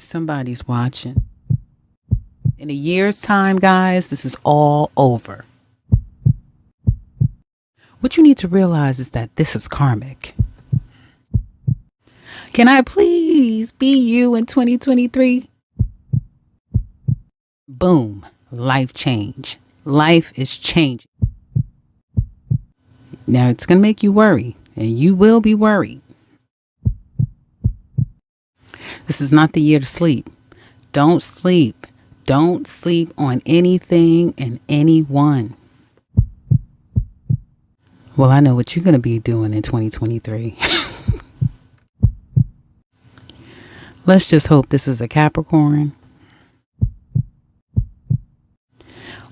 Somebody's watching. In a year's time, guys, this is all over. What you need to realize is that this is karmic. Can I please be you in 2023? Boom. Life change. Life is changing. Now, it's going to make you worry, and you will be worried. This is not the year to sleep. Don't sleep. Don't sleep on anything and anyone. Well, I know what you're going to be doing in 2023. Let's just hope this is a Capricorn.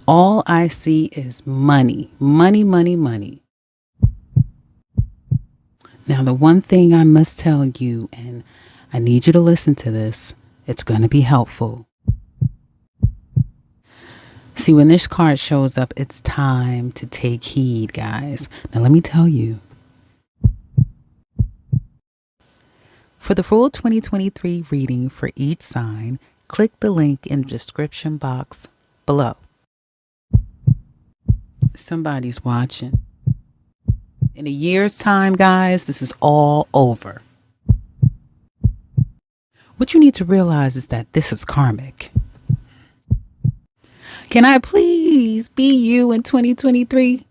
All I see is money. Money, money, money. Now, the one thing I must tell you, and I need you to listen to this, it's going to be helpful. See, when this card shows up, it's time to take heed, guys. Now, let me tell you. For the full 2023 reading for each sign, click the link in the description box below. Somebody's watching. In a year's time, guys, this is all over. What you need to realize is that this is karmic. Can I please be you in 2023?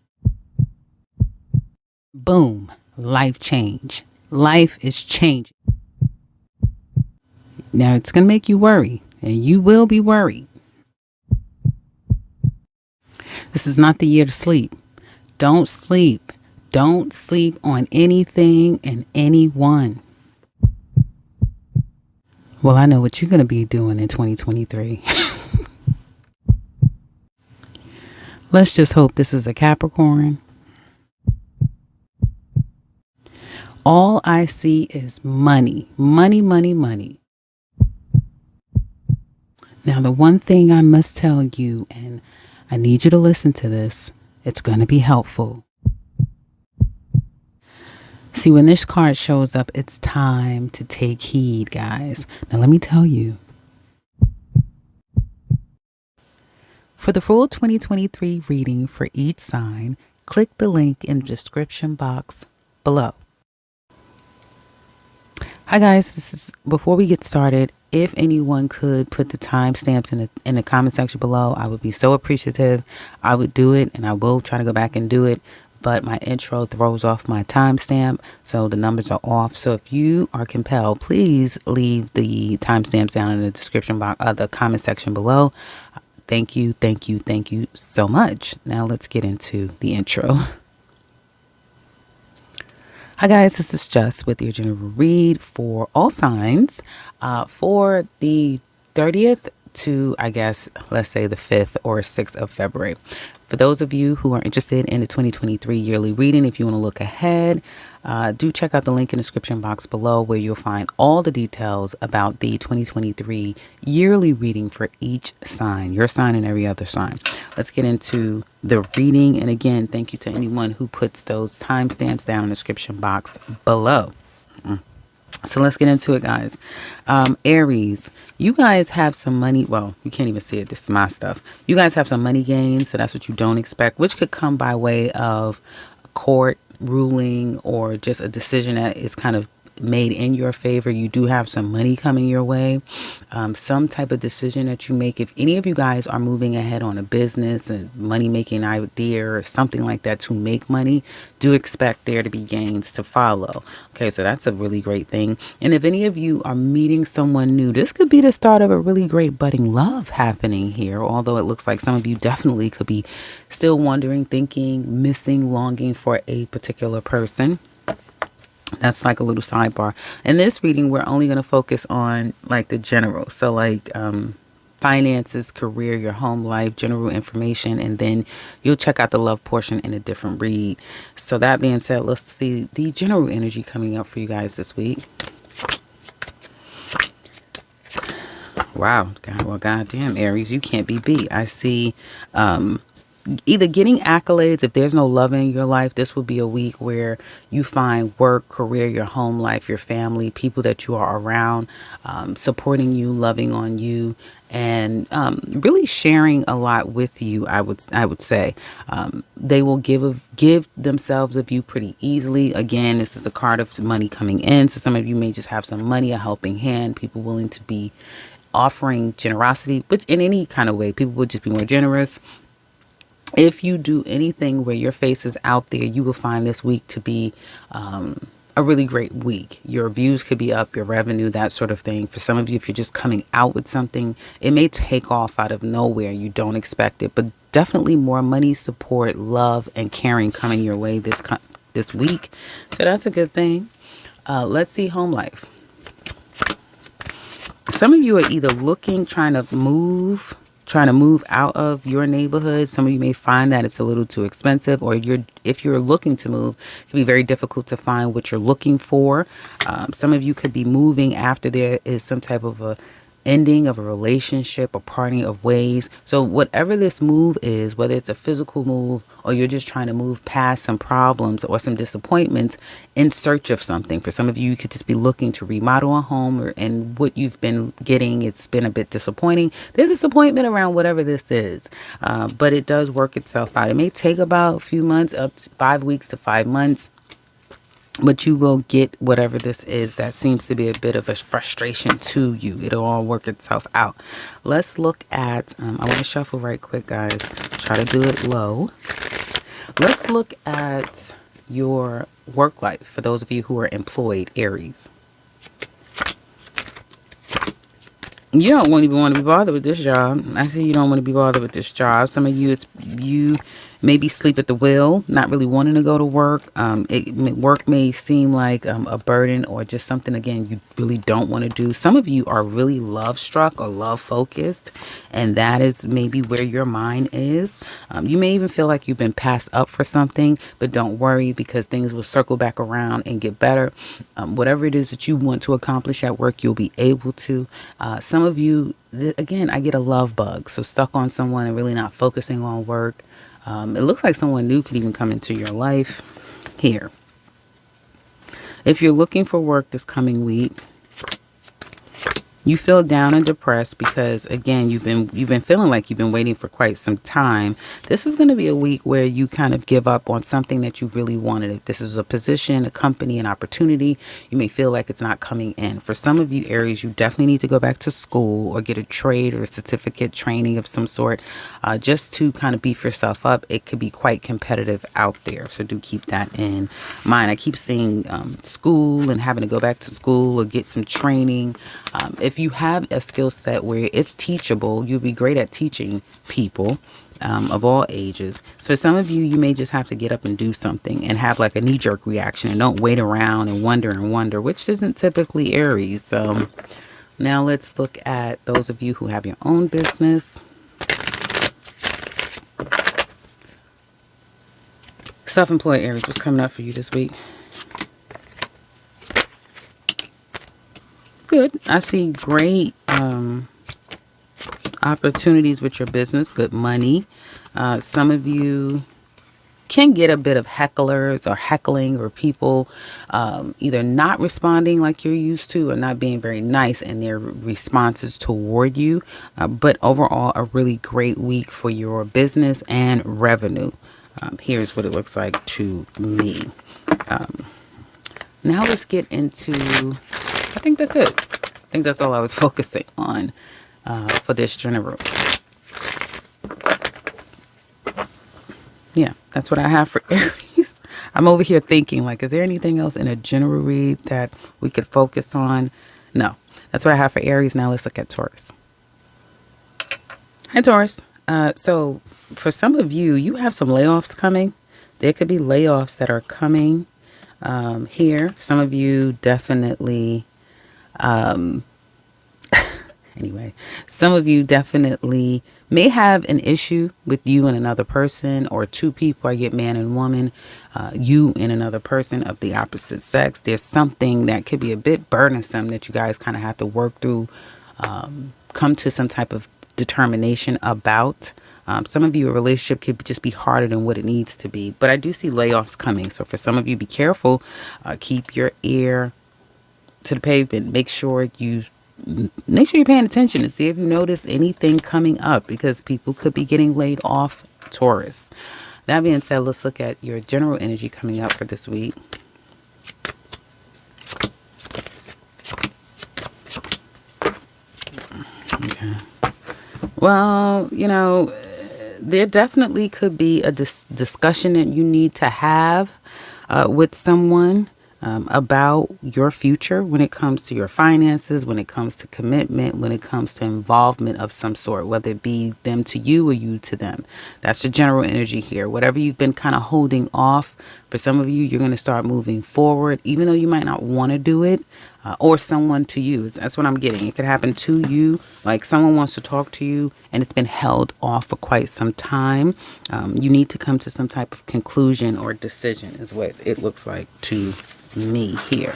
Boom. Life change. Life is changing. Now, it's going to make you worry, and you will be worried. This is not the year to sleep. Don't sleep. Don't sleep on anything and anyone. Well, I know what you're going to be doing in 2023. Let's just hope this is a Capricorn. All I see is money. Money, money, money. Now, the one thing I must tell you, and I need you to listen to this, it's going to be helpful. See, when this card shows up, it's time to take heed, guys. Now, let me tell you. For the full 2023 reading for each sign, click the link in the description box below. Hi guys, this is before we get started. If anyone could put the timestamps in the comment section below, I would be so appreciative. I would do it, and I will try to go back and do it. But my intro throws off my timestamp, so the numbers are off. So if you are compelled, please leave the timestamps down in the description box, the comment section below. Thank you, thank you, thank you so much. Now let's get into the intro. Hi guys, this is Jess with your general read for all signs for the 30th to, I guess, let's say the 5th or 6th of February. For those of you who are interested in the 2023 yearly reading, if you want to look ahead, do check out the link in the description box below where you'll find all the details about the 2023 yearly reading for each sign, your sign and every other sign. Let's get into the reading. And again, thank you to anyone who puts those timestamps down in the description box below. So let's get into it, guys. Aries, you guys have some money. Well, you can't even see it. This is my stuff. You guys have some money gains. So that's what you don't expect, which could come by way of a court ruling or just a decision that is kind of made in your favor. You do have some money coming your way. Some type of decision that you make. If any of you guys are moving ahead on a business, a money making idea or something like that to make money, do expect there to be gains to follow. Okay, so that's a really great thing. And if any of you are meeting someone new, this could be the start of a really great budding love happening here. Although it looks like some of you definitely could be still wondering, thinking, missing, longing for a particular person. That's like a little sidebar. In this reading, we're only going to focus on like the general. So like finances, career, your home life, general information, and then you'll check out the love portion in a different read. So that being said, let's see the general energy coming up for you guys this week. Wow. God, well, goddamn, Aries, you can't be beat. I see either getting accolades. If there's no love in your life, this will be a week where you find work, career, your home life, your family, people that you are around, supporting you, loving on you, and really sharing a lot with you. I would say they will give themselves of you pretty easily. Again, this is a card of money coming in, so some of you may just have some money, a helping hand, people willing to be offering generosity, but in any kind of way, people would just be more generous. If you do anything where your face is out there, you will find this week to be a really great week. Your views could be up, your revenue, that sort of thing. For some of you, if you're just coming out with something, it may take off out of nowhere. You don't expect it, but definitely more money, support, love, and caring coming your way this week. So that's a good thing. Let's see home life. Some of you are either trying to move out of your neighborhood. Some of you may find that it's a little too expensive, or if you're looking to move, it can be very difficult to find what you're looking for. Some of you could be moving after there is some type of a ending of a relationship, a parting of ways. So whatever this move is, whether it's a physical move or you're just trying to move past some problems or some disappointments in search of something. For some of you, you could just be looking to remodel a home, and what you've been getting, it's been a bit disappointing. There's disappointment around whatever this is, but it does work itself out. It may take about a few months, up to 5 weeks to 5 months. But you will get whatever this is that seems to be a bit of a frustration to you. It'll all work itself out. Let's look at, I want to shuffle right quick, guys. Try to do it low. Let's look at your work life for those of you who are employed, Aries. You don't even want to be bothered with this job. I see you don't want to be bothered with this job. Some of you, you maybe sleep at the wheel, not really wanting to go to work. Work may seem like a burden or just something, again, you really don't want to do. Some of you are really love struck or love focused, and that is maybe where your mind is. You may even feel like you've been passed up for something, but don't worry, because things will circle back around and get better. Whatever it is that you want to accomplish at work, you'll be able to. Some of you, again, I get a love bug. So stuck on someone and really not focusing on work. It looks like someone new could even come into your life here. If you're looking for work this coming week, you feel down and depressed because, again, you've been feeling like you've been waiting for quite some time. This is going to be a week where you kind of give up on something that you really wanted. If this is a position, a company, an opportunity, you may feel like it's not coming in. For some of you, Aries, you definitely need to go back to school or get a trade or a certificate training of some sort, just to kind of beef yourself up. It could be quite competitive out there, so do keep that in mind. I keep seeing school and having to go back to school or get some training. If you have a skill set where it's teachable, you'll be great at teaching people of all ages. So for some of you, you may just have to get up and do something and have like a knee-jerk reaction, and don't wait around and wonder, which isn't typically Aries. So now let's look at those of you who have your own business. Self-employed Aries, what's coming up for you this week? Good. I see great opportunities with your business, good money. Some of you can get a bit of hecklers or heckling, or people either not responding like you're used to or not being very nice in their responses toward you. But overall, a really great week for your business and revenue. Here's what it looks like to me. Now let's get into, I think that's it. I think that's all I was focusing on for this general. Yeah, that's what I have for Aries. I'm over here thinking, like, is there anything else in a general read that we could focus on? No, that's what I have for Aries. Now let's look at Taurus. Hi, Taurus. So for some of you, you have some layoffs coming. There could be layoffs that are coming here. Some of you definitely, anyway, some of you definitely may have an issue with you and another person, or two people. I get man and woman, you and another person of the opposite sex. There's something that could be a bit burdensome that you guys kind of have to work through, come to some type of determination about. Some of you, a relationship could just be harder than what it needs to be. But I do see layoffs coming. So for some of you, be careful. Keep your ear to the pavement. Make sure you're paying attention and see if you notice anything coming up, because people could be getting laid off, Taurus. That being said, let's look at your general energy coming up for this week. Okay. Well, there definitely could be a discussion that you need to have with someone about your future when it comes to your finances, when it comes to commitment, when it comes to involvement of some sort, whether it be them to you or you to them. That's the general energy here. Whatever you've been kind of holding off, for some of you, you're going to start moving forward, even though you might not want to do it, or someone to you. That's what I'm getting. It could happen to you, like someone wants to talk to you and it's been held off for quite some time. You need to come to some type of conclusion or decision is what it looks like to me here.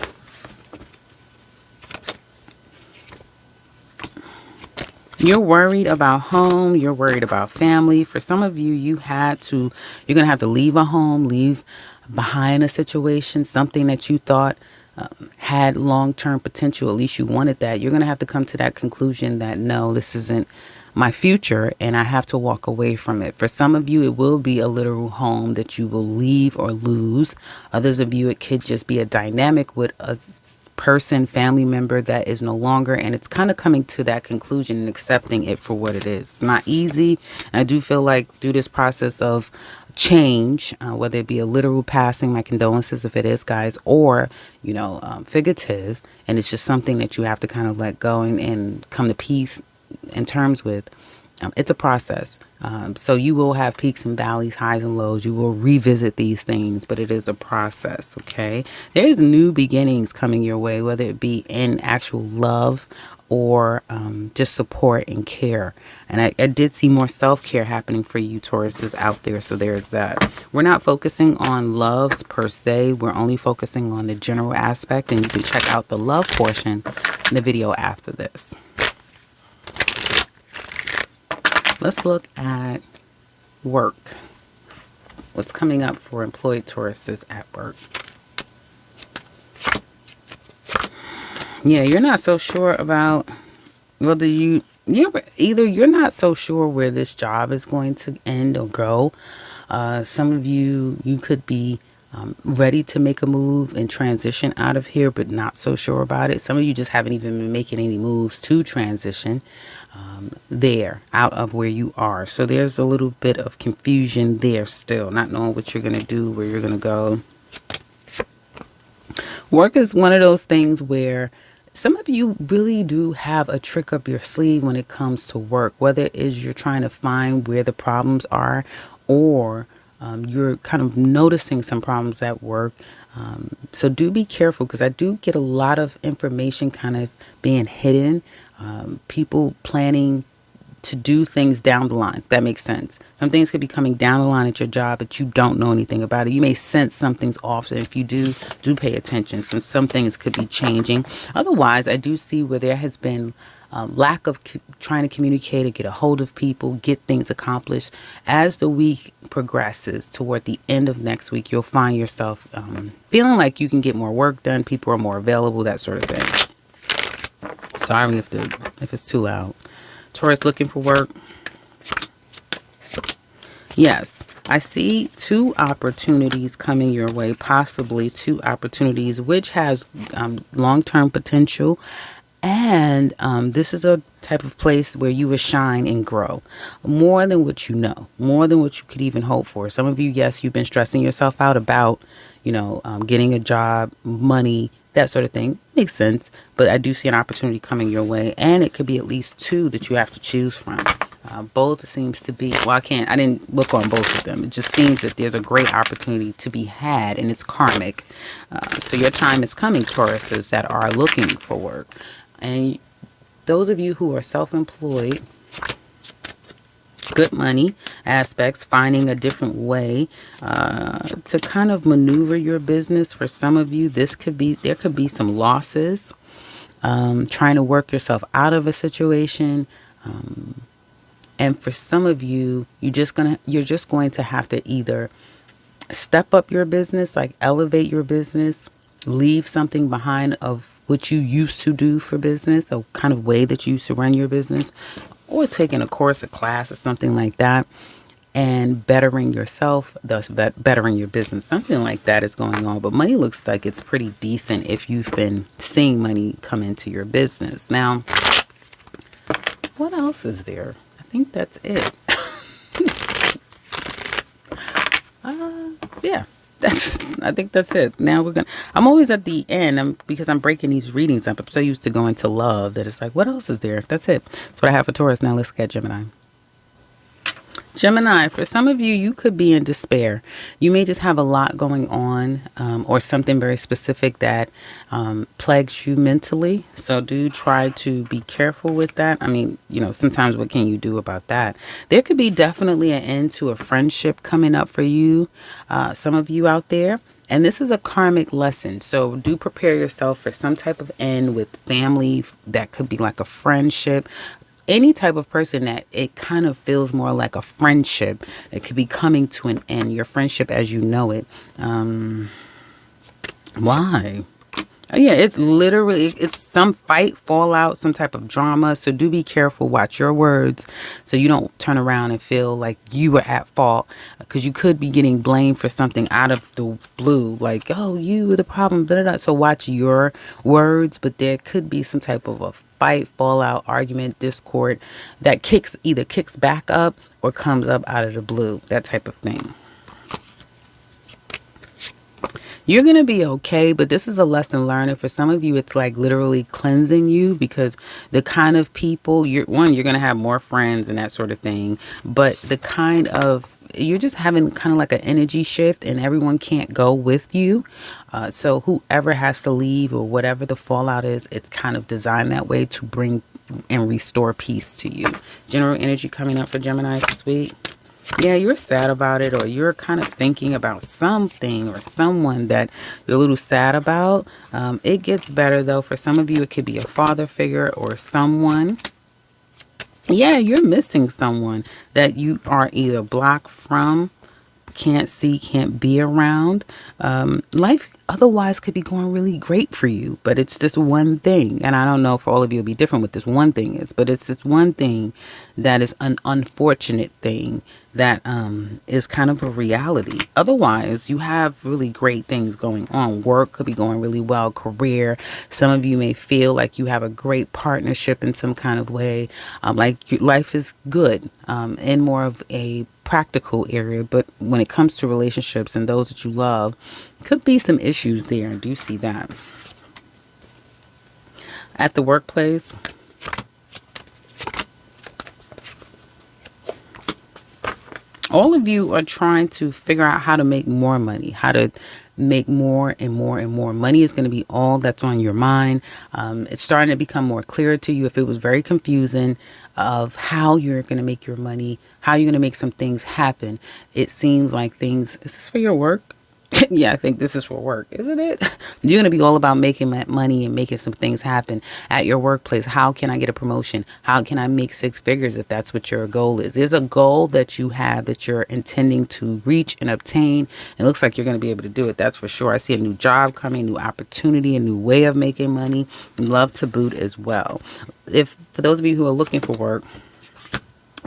You're worried about home. You're worried about family. For some of you, you're going to have to leave a home, leave behind a situation, something that you thought had long-term potential. At least you wanted that. You're going to have to come to that conclusion that, no, this isn't my future and I have to walk away from it. For some of you, it will be a literal home that you will leave or lose. Others of you, it could just be a dynamic with a person, family member that is no longer, and it's kind of coming to that conclusion and accepting it for what it is. It's not easy. I do feel like through this process of change, whether it be a literal passing, my condolences if it is, guys, or figurative, and it's just something that you have to kind of let go and come to peace in terms with. It's a process. So you will have peaks and valleys, highs and lows. You will revisit these things, but it is a process. Okay. There's new beginnings coming your way, whether it be in actual love or just support and care. And I did see more self-care happening for you Tauruses out there. So there's that. We're not focusing on loves per se. We're only focusing on the general aspect. And you can check out the love portion in the video after this. Let's look at work. What's coming up for employed Tauruses at work? Yeah, you're not so sure about whether you're not so sure where this job is going to end or go. Some of you could be ready to make a move and transition out of here, but not so sure about it. Some of you just haven't even been making any moves to transition out of where you are. So there's a little bit of confusion there still, not knowing what you're going to do, where you're going to go. Work is one of those things where some of you really do have a trick up your sleeve when it comes to work, whether it is you're trying to find where the problems are, or you're kind of noticing some problems at work. So do be careful, because I do get a lot of information kind of being hidden. People planning to do things down the line. If that makes sense. Some things could be coming down the line at your job, but you don't know anything about it. You may sense something's off, and if you do pay attention. So some things could be changing. Otherwise, I do see where there has been lack of trying to communicate or get a hold of people, get things accomplished. As the week progresses toward the end of next week, you'll find yourself feeling like you can get more work done. People are more available, that sort of thing. Sorry if it's too loud. Taurus looking for work. Yes, I see 2 opportunities coming your way, possibly 2 opportunities, which has long-term potential. And this is a type of place where you will shine and grow more than what you know, more than what you could even hope for. Some of you, yes, you've been stressing yourself out about, getting a job, money, that sort of thing. Makes sense. But I do see an opportunity coming your way, and it could be at least 2 that you have to choose from. Both seems to be, I didn't look on both of them. It just seems that there's a great opportunity to be had, and it's karmic. So your time is coming, Tauruses that are looking for work. And those of you who are self-employed, good money aspects, finding a different way to kind of maneuver your business. For some of you, there could be some losses, trying to work yourself out of a situation. And for some of you, you're just going to have to either step up your business, like elevate your business, leave something behind of what you used to do for business, a kind of way that you used to run your business, or taking a course, a class, or something like that, and bettering yourself, thus bettering your business. Something like that is going on. But money looks like it's pretty decent if you've been seeing money come into your business. Now, what else is there? I think that's it. Yeah, I think that's it. Now I'm always at the end because I'm breaking these readings up. I'm so used to going to love that it's like, what else is there? That's it. That's what I have for Taurus. Now let's get Gemini. Gemini, for some of you, you could be in despair. You may just have a lot going on, or something very specific that plagues you mentally. So do try to be careful with that. I mean, sometimes what can you do about that? There could be definitely an end to a friendship coming up for you, some of you out there. And this is a karmic lesson. So do prepare yourself for some type of end with family. That could be like a friendship. Any type of person that it kind of feels more like a friendship. It could be coming to an end. Your friendship as you know it. Why? Yeah, it's some fight, fallout, some type of drama. So do be careful. Watch your words so you don't turn around and feel like you were at fault, because you could be getting blamed for something out of the blue, like, oh, you were the problem. Da, da, da. So watch your words, but there could be some type of a fight, fallout, argument, discord that either kicks back up or comes up out of the blue, that type of thing. You're going to be okay, but this is a lesson learned. And for some of you, it's like literally cleansing you, because the kind of people you're going to have more friends and that sort of thing. But you're just having kind of like an energy shift, and everyone can't go with you. So whoever has to leave or whatever the fallout is, it's kind of designed that way to bring and restore peace to you. General energy coming up for Gemini this week. Yeah, you're sad about it, or you're kind of thinking about something or someone that you're a little sad about. It gets better, though. For some of you, it could be a father figure or someone. Yeah, you're missing someone that you are either blocked from, can't see, can't be around. Life otherwise could be going really great for you, but it's this one thing. And I don't know, for all of you, it'll be different what this one thing is, but it's this one thing that is an unfortunate thing that is kind of a reality. Otherwise, you have really great things going on. Work could be going really well, career. Some of you may feel like you have a great partnership in some kind of way. Like life is good in more of a practical area, but when it comes to relationships and those that you love, could be some issues there. I do see that. At the workplace, all of you are trying to figure out how to make more money, how to make more and more and more. Money is going to be all that's on your mind. It's starting to become more clear to you. If it was very confusing of how you're going to make your money, how you're going to make some things happen, it seems like is this for your work? Yeah, I think this is for work, isn't it? You're going to be all about making that money and making some things happen at your workplace. How can I get a promotion? How can I make 6 figures if that's what your goal is? There's a goal that you have that you're intending to reach and obtain. It looks like you're going to be able to do it. That's for sure. I see a new job coming, new opportunity, a new way of making money. Love to boot as well. For those of you who are looking for work,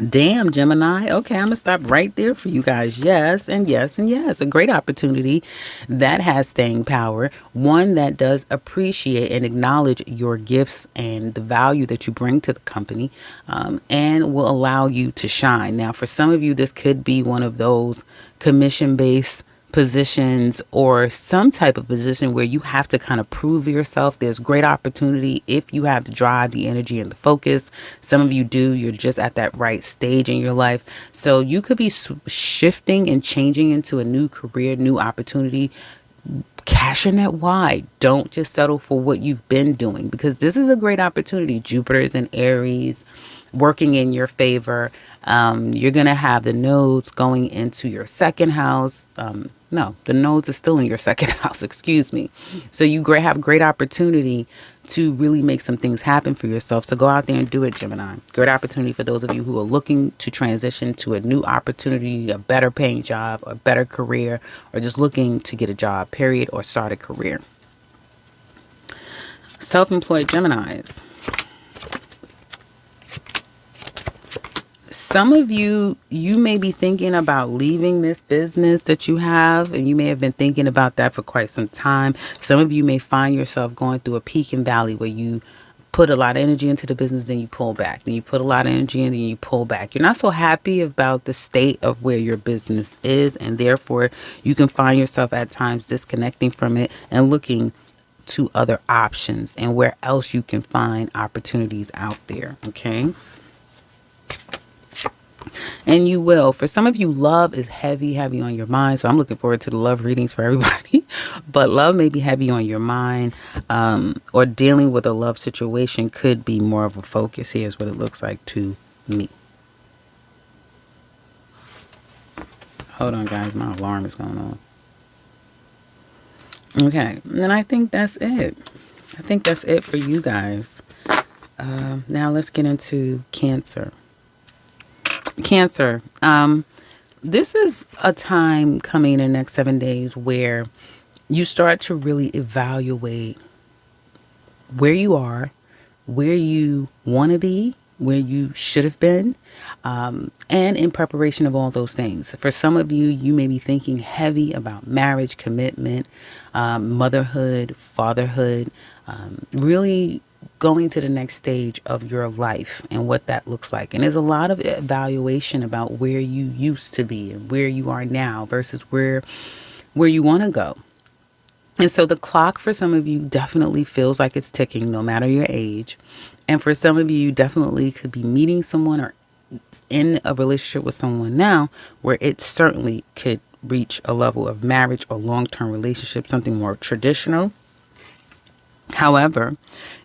damn, Gemini. Okay, I'm going to stop right there for you guys. Yes, and yes, and yes. A great opportunity that has staying power. One that does appreciate and acknowledge your gifts and the value that you bring to the company, and will allow you to shine. Now, for some of you, this could be one of those commission-based positions or some type of position where you have to kind of prove yourself. There's great opportunity if you have the drive, the energy, and the focus. Some of you do. You're just at that right stage in your life. So you could be shifting and changing into a new career, new opportunity. Cash in that wide. Don't just settle for what you've been doing, because this is a great opportunity. Jupiter is in Aries, working in your favor. You're going to have the nodes going into your second house. No, the nodes are still in your second house, excuse me. So you have great opportunity to really make some things happen for yourself. So go out there and do it, Gemini. Great opportunity for those of you who are looking to transition to a new opportunity, a better paying job, a better career, or just looking to get a job, period, or start a career. Self-employed Geminis. Some of you may be thinking about leaving this business that you have, and you may have been thinking about that for quite some time. Some of you may find yourself going through a peak and valley where you put a lot of energy into the business, then you pull back. Then you put a lot of energy in, then you pull back. You're not so happy about the state of where your business is, and therefore you can find yourself at times disconnecting from it and looking to other options and where else you can find opportunities out there. Okay. And you will. For some of you, love is heavy on your mind. So I'm looking forward to the love readings for everybody. But love may be heavy on your mind, or dealing with a love situation could be more of a focus. Here's what it looks like to me. Hold on, guys. My alarm is going on. Okay. And I think that's it. I think that's it for you guys. Now let's get into Cancer. Cancer, this is a time coming in the next 7 days where you start to really evaluate where you are, where you want to be, where you should have been, and in preparation of all those things. For some of you, you may be thinking heavy about marriage, commitment, motherhood, fatherhood, really going to the next stage of your life and what that looks like. And there's a lot of evaluation about where you used to be and where you are now versus where you want to go. And so the clock for some of you definitely feels like it's ticking no matter your age. And for some of you definitely could be meeting someone or in a relationship with someone now where it certainly could reach a level of marriage or long-term relationship, something more traditional. However,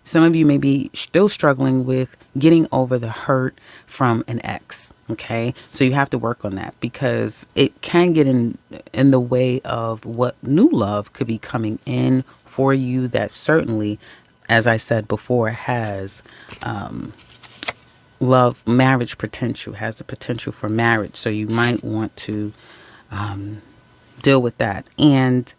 some of you may be still struggling with getting over the hurt from an ex. Okay, so you have to work on that because it can get in the way of what new love could be coming in for you. That certainly, as I said before, has love, marriage potential, has the potential for marriage. So you might want to deal with that and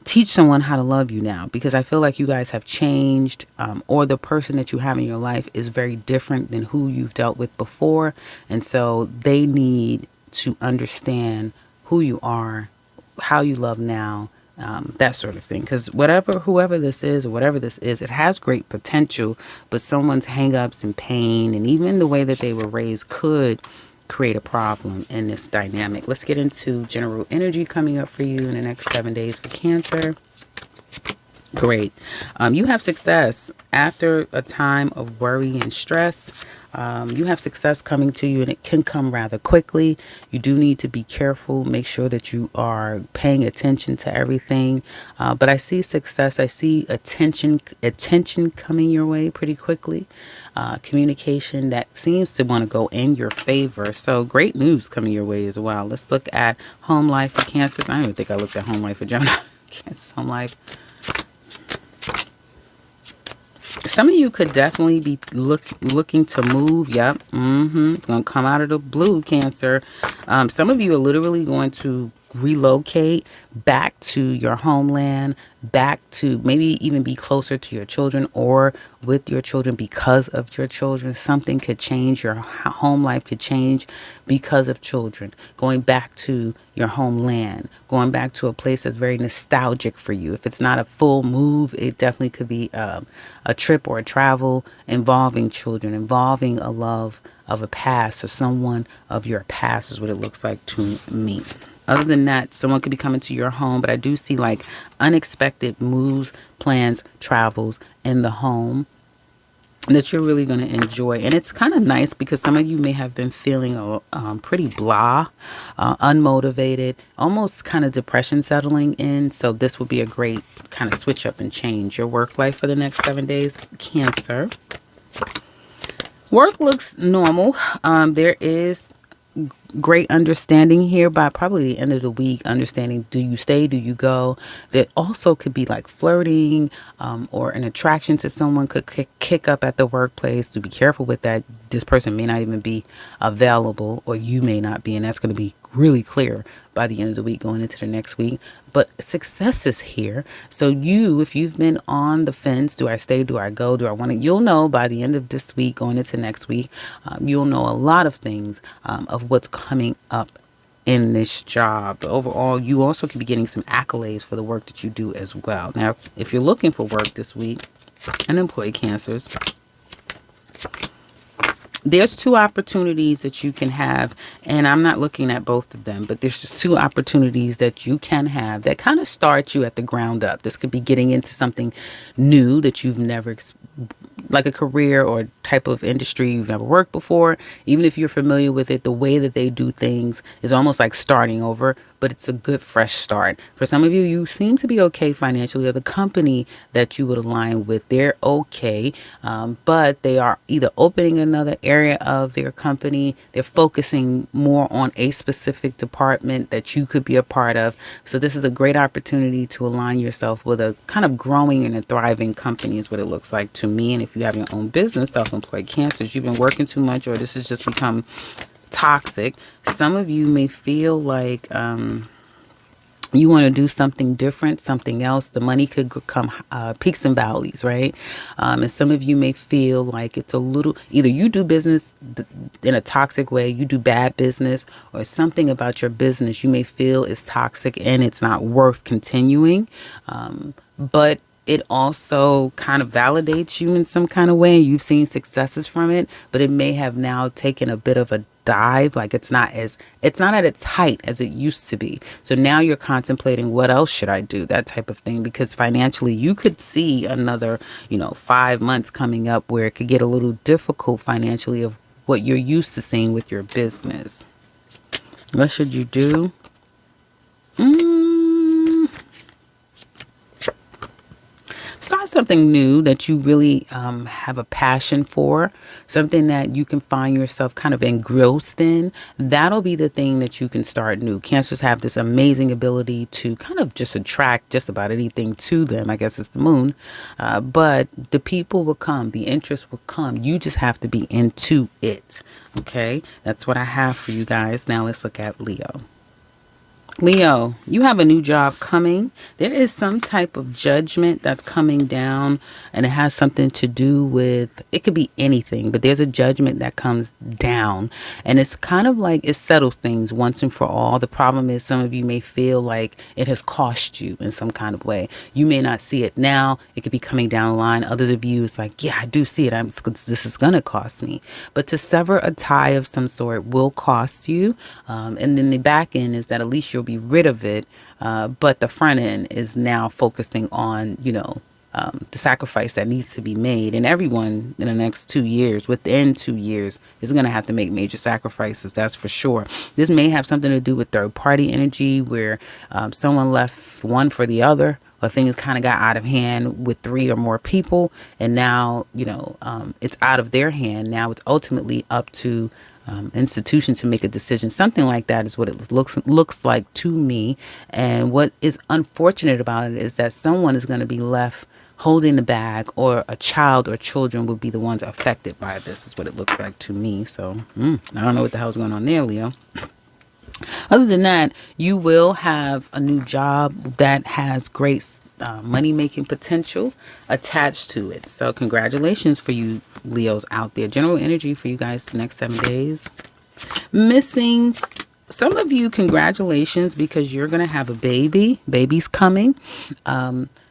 teach someone how to love you now, because I feel like you guys have changed, or the person that you have in your life is very different than who you've dealt with before. And so they need to understand who you are, how you love now, that sort of thing. Because whoever this is or whatever this is, it has great potential, but someone's hangups and pain and even the way that they were raised could create a problem in this dynamic. Let's get into general energy coming up for you in the next 7 days for Cancer. Great. You have success after a time of worry and stress. You have success coming to you, and it can come rather quickly. You do need to be careful. Make sure that you are paying attention to everything. But I see success. I see attention coming your way pretty quickly. Communication that seems to want to go in your favor. So great news coming your way as well. Let's look at home life for Cancers. I don't even think I looked at home life for Gemini. Cancer's home life. Some of you could definitely be looking to move. Yep. It's going to come out of the blue, Cancer. Some of you are literally going to relocate back to your homeland, back to maybe even be closer to your children or with your children because of your children. Something could change. Your home life could change because of children. Going back to your homeland, going back to a place that's very nostalgic for you. If it's not a full move, it definitely could be a trip or a travel involving children, involving a love of a past or someone of your past is what it looks like to me. Other than that, someone could be coming to your home, but I do see like unexpected moves, plans, travels in the home that you're really going to enjoy. And it's kind of nice because some of you may have been feeling pretty blah, unmotivated, almost kind of depression settling in. So this would be a great kind of switch up and change your work life for the next 7 days, Cancer. Work looks normal. There is great understanding here by probably the end of the week, understanding, do you stay, do you go? That also could be like flirting, or an attraction to someone could kick up at the workplace. To be careful with that. This person may not even be available, or you may not be, and that's going to be really clear by the end of the week going into the next week. But success is here. So if you've been on the fence, do I stay, do I go, do I want to, you'll know by the end of this week going into next week. You'll know a lot of things, of what's coming up in this job. But overall, you also could be getting some accolades for the work that you do as well. Now, if you're looking for work this week, unemployed Cancers, there's two opportunities that you can have, and I'm not looking at both of them, but there's just two opportunities that you can have that kind of start you at the ground up. This could be getting into something new that you've never like a career or type of industry you've never worked before. Even if you're familiar with it, the way that they do things is almost like starting over, but it's a good fresh start. For some of you, you seem to be okay financially, or the company that you would align with, they're okay, but they are either opening another area of their company, they're focusing more on a specific department that you could be a part of. So this is a great opportunity to align yourself with a kind of growing and a thriving company is what it looks like to me. And if you have your own business, self-employed Cancers, you've been working too much, or this has just become toxic. Some of you may feel like you want to do something different, something else. The money could come peaks and valleys, right? And some of you may feel like it's a little, either you do business in a toxic way, you do bad business, or something about your business you may feel is toxic and it's not worth continuing. But it also kind of validates you in some kind of way. You've seen successes from it, but it may have now taken a bit of a dive. Like it's not at its height as it used to be. So now you're contemplating, what else should I do? That type of thing, because financially you could see another, 5 months coming up where it could get a little difficult financially of what you're used to seeing with your business. What should you do? Start something new that you really have a passion for, something that you can find yourself kind of engrossed in. That'll be the thing that you can start new. Cancers have this amazing ability to kind of just attract just about anything to them. I guess it's the moon. But the people will come. The interest will come. You just have to be into it. Okay? That's what I have for you guys. Now let's look at Leo. Leo, you have a new job coming. There is some type of judgment that's coming down, and it has something to do with, it could be anything, but there's a judgment that comes down, and it's kind of like it settles things once and for all. The problem is some of you may feel like it has cost you in some kind of way. You may not see it now. It could be coming down the line. Others of you, it's like, yeah, I do see it. This is going to cost me. But to sever a tie of some sort will cost you. And then the back end is that at least you'll be rid of it, but the front end is now focusing on the sacrifice that needs to be made. And everyone in the next 2 years, within 2 years, is going to have to make major sacrifices, that's for sure. This may have something to do with third party energy, where someone left one for the other, or things kind of got out of hand with 3 or more people, and now it's out of their hand. Now it's ultimately up to institution to make a decision. Something like that is what it looks like to me. And what is unfortunate about it is that someone is going to be left holding the bag, or a child or children will be the ones affected by this, is what it looks like to me. So I don't know what the hell's going on there, Leo. Other than that, you will have a new job that has great money-making potential attached to it. So congratulations for you Leos out there. General energy for you guys the next 7 days. Missing. Some of you, congratulations, because you're going to have a baby. Baby's coming.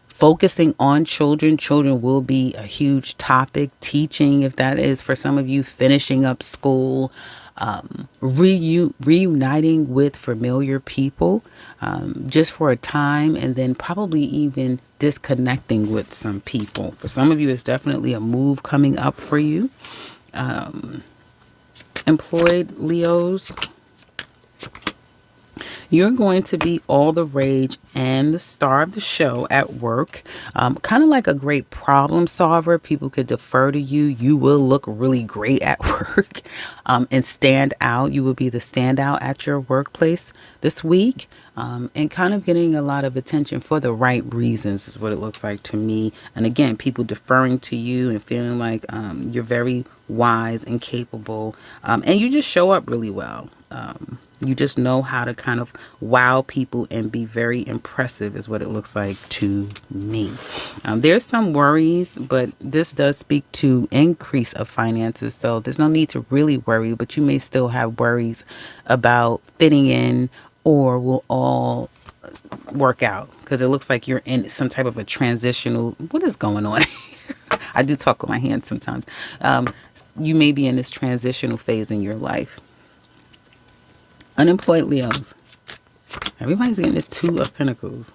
Focusing on children. Children will be a huge topic. Teaching, if that is for some of you, finishing up school. Reuniting with familiar people just for a time, and then probably even disconnecting with some people. For some of you, it's definitely a move coming up for you. Employed Leos, You're going to be all the rage and the star of the show at work. Kind of like a great problem solver. People could defer to you. You will look really great at work and stand out. You will be the standout at your workplace this week, and kind of getting a lot of attention for the right reasons is what it looks like to me. And again, people deferring to you and feeling like you're very wise and capable, and you just show up really well. You just know how to kind of wow people and be very impressive is what it looks like to me. There's some worries, but this does speak to increase of finances. So there's no need to really worry, but you may still have worries about fitting in, or will all work out, because it looks like you're in some type of a transitional. What is going on? I do talk with my hands sometimes. You may be in this transitional phase in your life. Unemployed Leos. Everybody's getting this Two of Pentacles.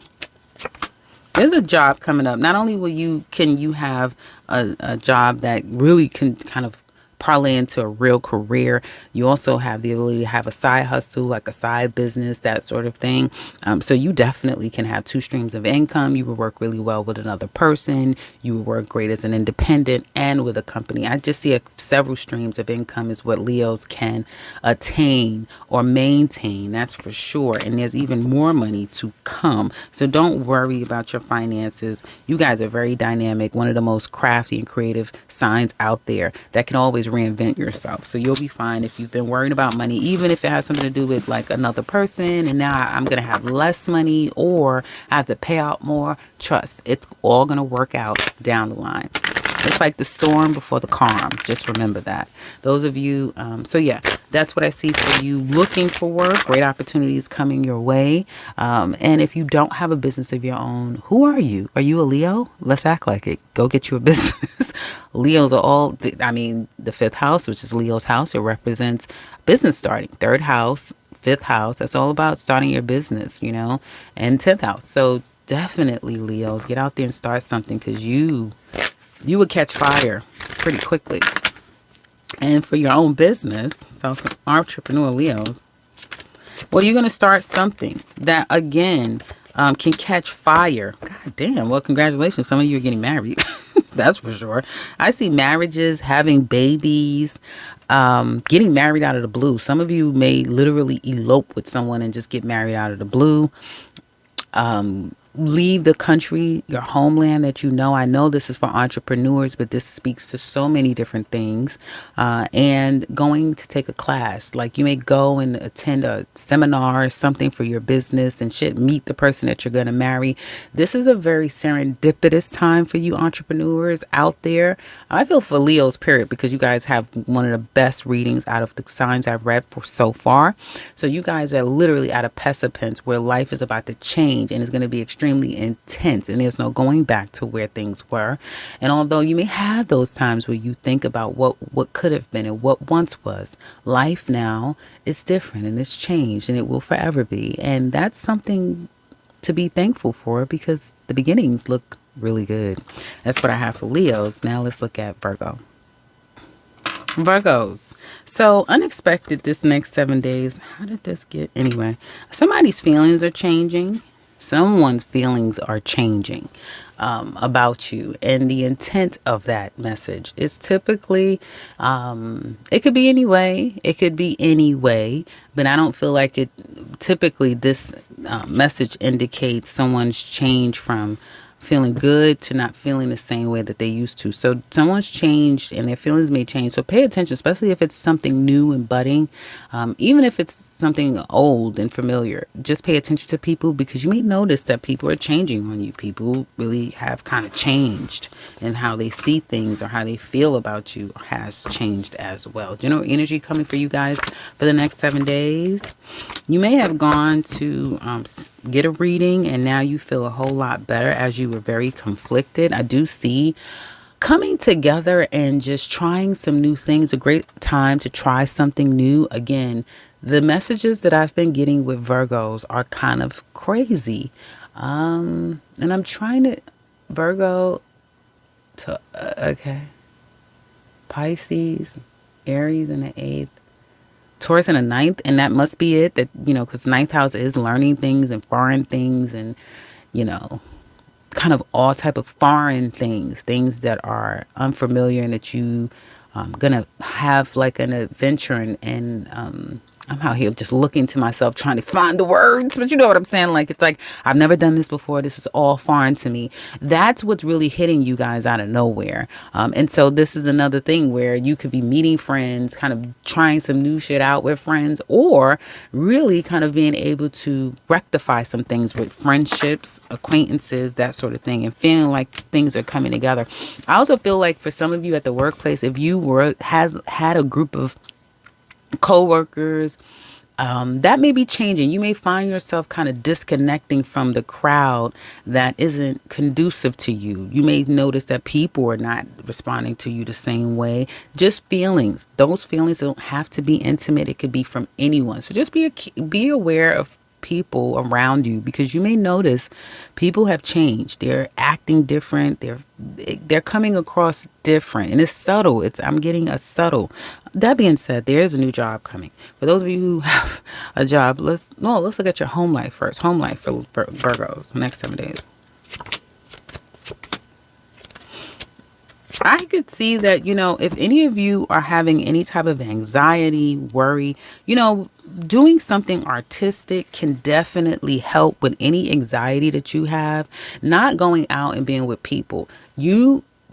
There's a job coming up. Not only can you have a job that really can kind of parlay into a real career, you also have the ability to have a side hustle, like a side business, that sort of thing. So you definitely can have two streams of income. You will work really well with another person. You will work great as an independent and with a company. I just see several streams of income is what Leos can attain or maintain. That's for sure. And there's even more money to come. So don't worry about your finances. You guys are very dynamic. One of the most crafty and creative signs out there that can always reinvent yourself. So you'll be fine if you've been worrying about money, even if it has something to do with like another person and now I'm going to have less money or I have to pay out more. Trust, it's all going to work out down the line. It's like the storm before the calm. Just remember that. Those of you, so yeah, that's what I see for you looking for work. Great opportunities coming your way. And if you don't have a business of your own, who are you? Are you a Leo? Let's act like it. Go get you a business. Leos are all, the fifth house, which is Leo's house, it represents business starting. Third house, fifth house, that's all about starting your business, and 10th house. So definitely, Leos, get out there and start something, because you would catch fire pretty quickly. And for your own business, so for entrepreneur Leos, well, you're going to start something that, again, can catch fire. God damn. Well, congratulations. Some of you are getting married. That's for sure. I see marriages, having babies, getting married out of the blue. Some of you may literally elope with someone and just get married out of the blue. Leave the country, your homeland that I know this is for entrepreneurs, but this speaks to so many different things. And going to take a class, like you may go and attend a seminar or something for your business and meet the person that you're going to marry. This is a very serendipitous time for you entrepreneurs out there. I feel for Leos, period, because you guys have one of the best readings out of the signs I've read for so far. So you guys are literally at a precipice where life is about to change and it's going to be extremely intense, and there's no going back to where things were. And although you may have those times where you think about what could have been and what once was, life now is different and it's changed, and it will forever be. And that's something to be thankful for, because the beginnings look really good. That's what I have for Leos. Now let's look at Virgo. Virgos. So unexpected this next 7 days. How did this get? Anyway, somebody's feelings are changing. Someone's feelings are changing about you. And the intent of that message is typically, it could be any way. It could be any way. But I don't feel like it. Typically, this message indicates someone's change from feeling good to not feeling the same way that they used to. So someone's changed and their feelings may change. So pay attention, especially if it's something new and budding. Even if it's something old and familiar, just pay attention to people, because you may notice that people are changing on you. People really have kind of changed, and how they see things or how they feel about you has changed as well. General energy coming for you guys for the next 7 days. You may have gone to get a reading and now you feel a whole lot better, as you were very conflicted. I do see coming together and just trying some new things. A great time to try something new. Again, the messages that I've been getting with Virgos are kind of crazy. And I'm trying to Virgo to okay. Pisces, Aries in the 8th, Taurus in the ninth, and that must be it. That, because ninth house is learning things and foreign things, and you know, kind of all type of foreign things that are unfamiliar, and that you gonna have like an adventure, and I'm out here just looking to myself trying to find the words, but you know what I'm saying? Like, it's like, I've never done this before. This is all foreign to me. That's what's really hitting you guys out of nowhere. And so this is another thing where you could be meeting friends, kind of trying some new shit out with friends, or really kind of being able to rectify some things with friendships, acquaintances, that sort of thing, and feeling like things are coming together. I also feel like for some of you at the workplace, if you had a group of co-workers, that may be changing. You may find yourself kind of disconnecting from the crowd that isn't conducive to you. You may notice that people are not responding to you the same way. Just feelings. Those feelings don't have to be intimate. It could be from anyone. So just be aware of people around you, because you may notice people have changed. They're acting different. They're coming across different, and it's subtle. I'm getting a subtle. That being said, there is a new job coming. For those of you who have a job, let's look at your home life first. Home life for Virgos, next 7 days. I could see that, if any of you are having any type of anxiety, worry, doing something artistic can definitely help with any anxiety that you have. Not going out and being with people.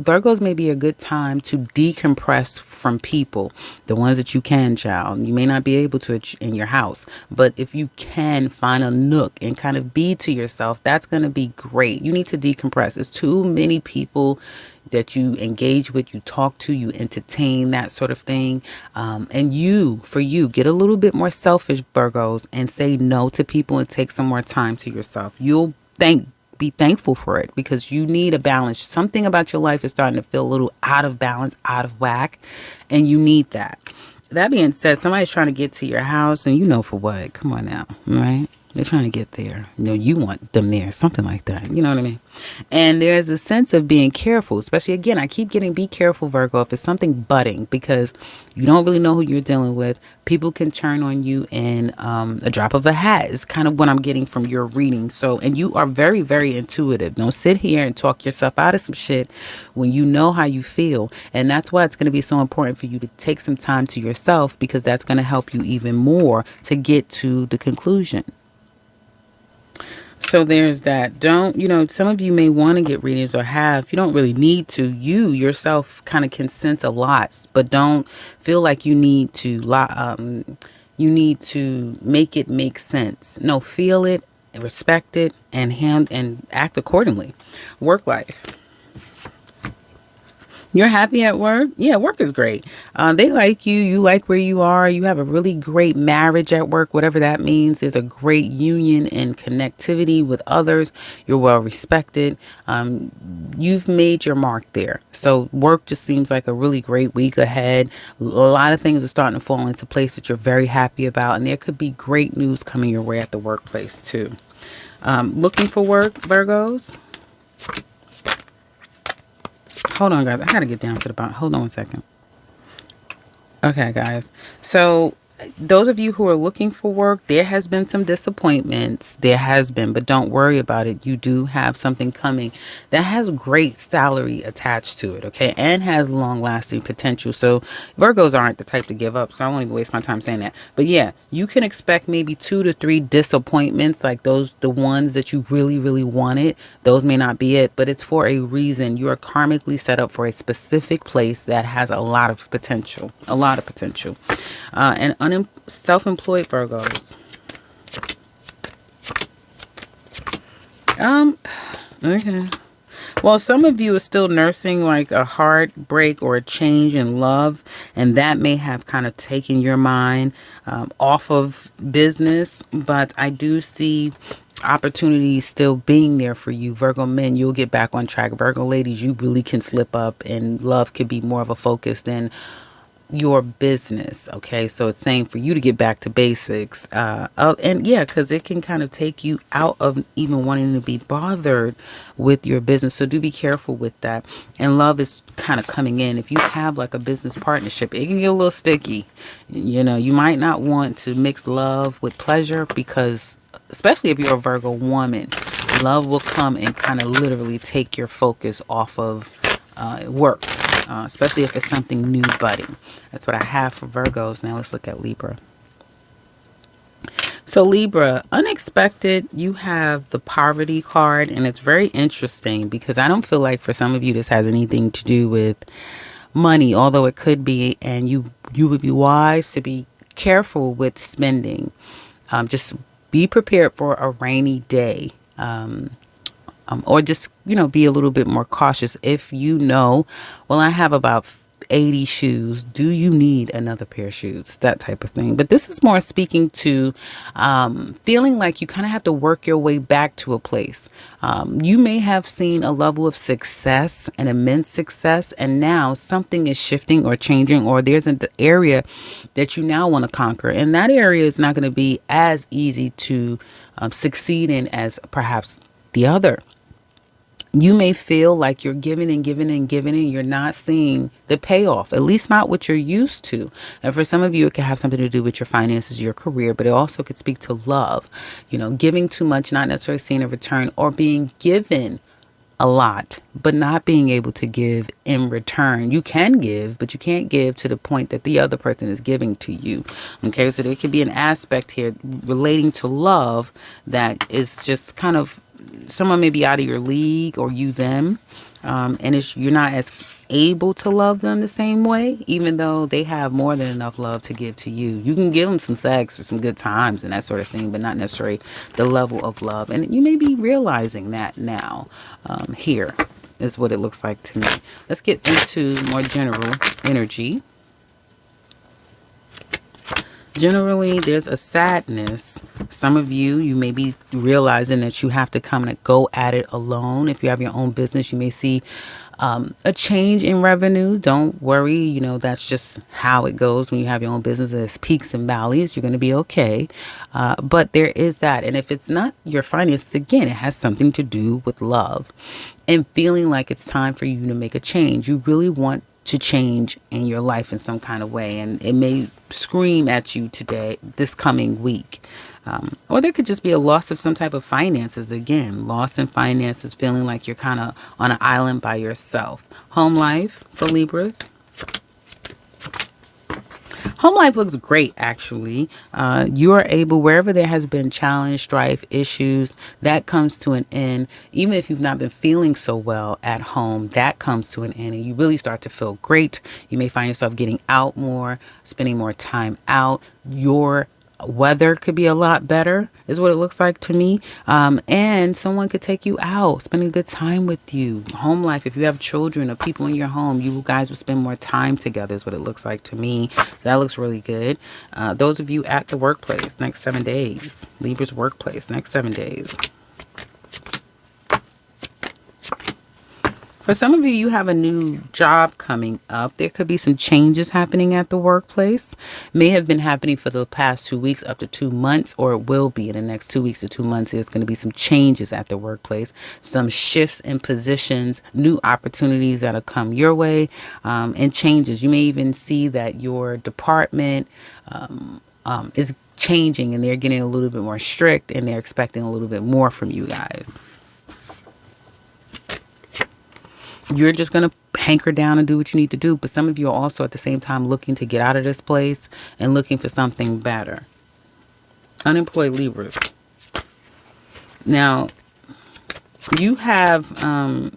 Virgos may be a good time to decompress from people, the ones that you can, child. You may not be able to in your house, but if you can find a nook and kind of be to yourself, that's going to be great. You need to decompress. It's too many people that you engage with, you talk to, you entertain, that sort of thing. And for you, get a little bit more selfish, Virgos, and say no to people and take some more time to yourself. You'll be thankful for it, because you need a balance. Something about your life is starting to feel a little out of balance, out of whack, and you need that. That being said, somebody's trying to get to your house, and for what? Come on now, right? They're trying to get there. You want them there, something like that. You know what I mean? And there's a sense of being careful, especially, again, I keep getting be careful, Virgo, if it's something budding, because you don't really know who you're dealing with. People can turn on you in a drop of a hat is kind of what I'm getting from your reading. So, and you are very, very intuitive. Don't sit here and talk yourself out of some shit when you know how you feel. And that's why it's going to be so important for you to take some time to yourself, because that's going to help you even more to get to the conclusion. So there's that. Some of you may want to get readings, or you don't really need to. You yourself kind of can sense a lot, but don't feel like you need to make it make sense. No, feel it, respect it, and act accordingly. Work life. You're happy at work? Yeah, work is great. They like you. You like where you are. You have a really great marriage at work, whatever that means. There's a great union and connectivity with others. You're well respected. You've made your mark there. So work just seems like a really great week ahead. A lot of things are starting to fall into place that you're very happy about. And there could be great news coming your way at the workplace too. Looking for work, Virgos? Hold on, guys. I got to get down to the bottom. Hold on one second. Okay, guys. So those of you who are looking for work, there has been some disappointments. There has been, but don't worry about it. You do have something coming that has great salary attached to it, okay, and has long-lasting potential. So Virgos aren't the type to give up, so I won't even waste my time saying that. But yeah, you can expect maybe 2 to 3 disappointments, like the ones that you really, really wanted. Those may not be it, but it's for a reason. You are karmically set up for a specific place that has a lot of potential, and self-employed Virgos. Okay. Well, some of you are still nursing like a heartbreak or a change in love, and that may have kind of taken your mind off of business. But I do see opportunities still being there for you. Virgo men, you'll get back on track. Virgo ladies, you really can slip up, and love could be more of a focus than your business. Okay, so it's saying for you to get back to basics, and yeah, because it can kind of take you out of even wanting to be bothered with your business. So do be careful with that. And love is kind of coming in. If you have like a business partnership, it can get a little sticky. You know, you might not want to mix love with pleasure, because especially if you're a Virgo woman, love will come and kind of literally take your focus off of work, especially if it's something new budding. That's what I have for Virgos. Now let's look at Libra. So Libra, unexpected, you have the poverty card, and it's very interesting because I don't feel like for some of you this has anything to do with money, although it could be, and you would be wise to be careful with spending. Just be prepared for a rainy day. Or just, be a little bit more cautious. If well, I have about 80 shoes. Do you need another pair of shoes? That type of thing. But this is more speaking to feeling like you kind of have to work your way back to a place. You may have seen a level of success, an immense success, and now something is shifting or changing, or there's an area that you now want to conquer. And that area is not going to be as easy to succeed in as perhaps the other. You may feel like you're giving and giving and giving, and you're not seeing the payoff, at least not what you're used to. And for some of you, it can have something to do with your finances, your career, but it also could speak to love. Giving too much, not necessarily seeing a return, or being given a lot, but not being able to give in return. You can give, but you can't give to the point that the other person is giving to you. Okay, so there could be an aspect here relating to love that is just kind of, someone may be out of your league, or you them, and you're not as able to love them the same way, even though they have more than enough love to give to you. You can give them some sex or some good times and that sort of thing, but not necessarily the level of love. And you may be realizing that now. Here is what it looks like to me. Let's get into more general energy. Generally, there's a sadness. Some of you may be realizing that you have to come and go at it alone. If you have your own business, you may see a change in revenue. Don't worry. That's just how it goes when you have your own business. There's peaks and valleys. You're going to be okay. But there is that. And if it's not your finances, again, it has something to do with love and feeling like it's time for you to make a change. You really want to change in your life in some kind of way, and it may scream at you this coming week, or there could just be a loss of some type of finances. Again, loss in finances, feeling like you're kind of on an island by yourself. Home life for Libras. Home life looks great, actually. You are able, wherever there has been challenge, strife, issues, that comes to an end. Even if you've not been feeling so well at home, that comes to an end, and you really start to feel great. You may find yourself getting out more, spending more time out. Your weather could be a lot better, is what it looks like to me. And someone could take you out, spend a good time with you. Home life, if you have children or people in your home, you guys will spend more time together, is what it looks like to me. So that looks really good. Those of you at the workplace, next 7 days. Libra's workplace, next 7 days. For some of you, you have a new job coming up. There could be some changes happening at the workplace. May have been happening for the past 2 weeks up to 2 months, or it will be in the next 2 weeks to 2 months. There's going to be some changes at the workplace, some shifts in positions, new opportunities that'll come your way, and changes. You may even see that your department is changing, and they're getting a little bit more strict, and they're expecting a little bit more from you guys. You're just going to hanker down and do what you need to do. But some of you are also at the same time looking to get out of this place and looking for something better. Unemployed Libras. Now, you have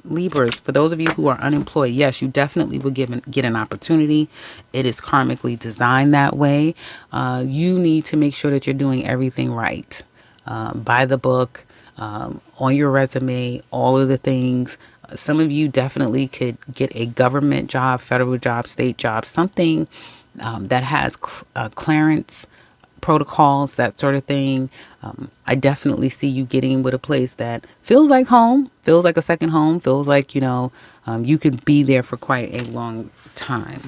Libras. For those of you who are unemployed, yes, you definitely will get an opportunity. It is karmically designed that way. You need to make sure that you're doing everything right. By the book, on your resume, all of the things. Some of you definitely could get a government job, federal job, state job, something that has clearance protocols, that sort of thing. I definitely see you getting with a place that feels like home, feels like a second home, feels like, you could be there for quite a long time.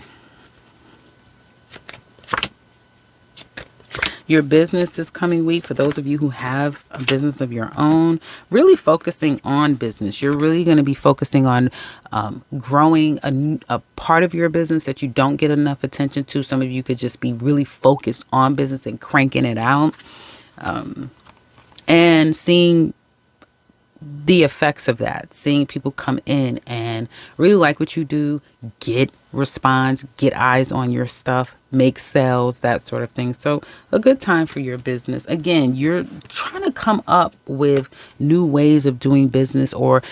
Your business this coming week, for those of you who have a business of your own, really focusing on business. You're really going to be focusing on growing a part of your business that you don't get enough attention to. Some of you could just be really focused on business and cranking it out, and seeing the effects of that, seeing people come in and really like what you do, get response, get eyes on your stuff, make sales, that sort of thing. So a good time for your business. Again, you're trying to come up with new ways of doing business, or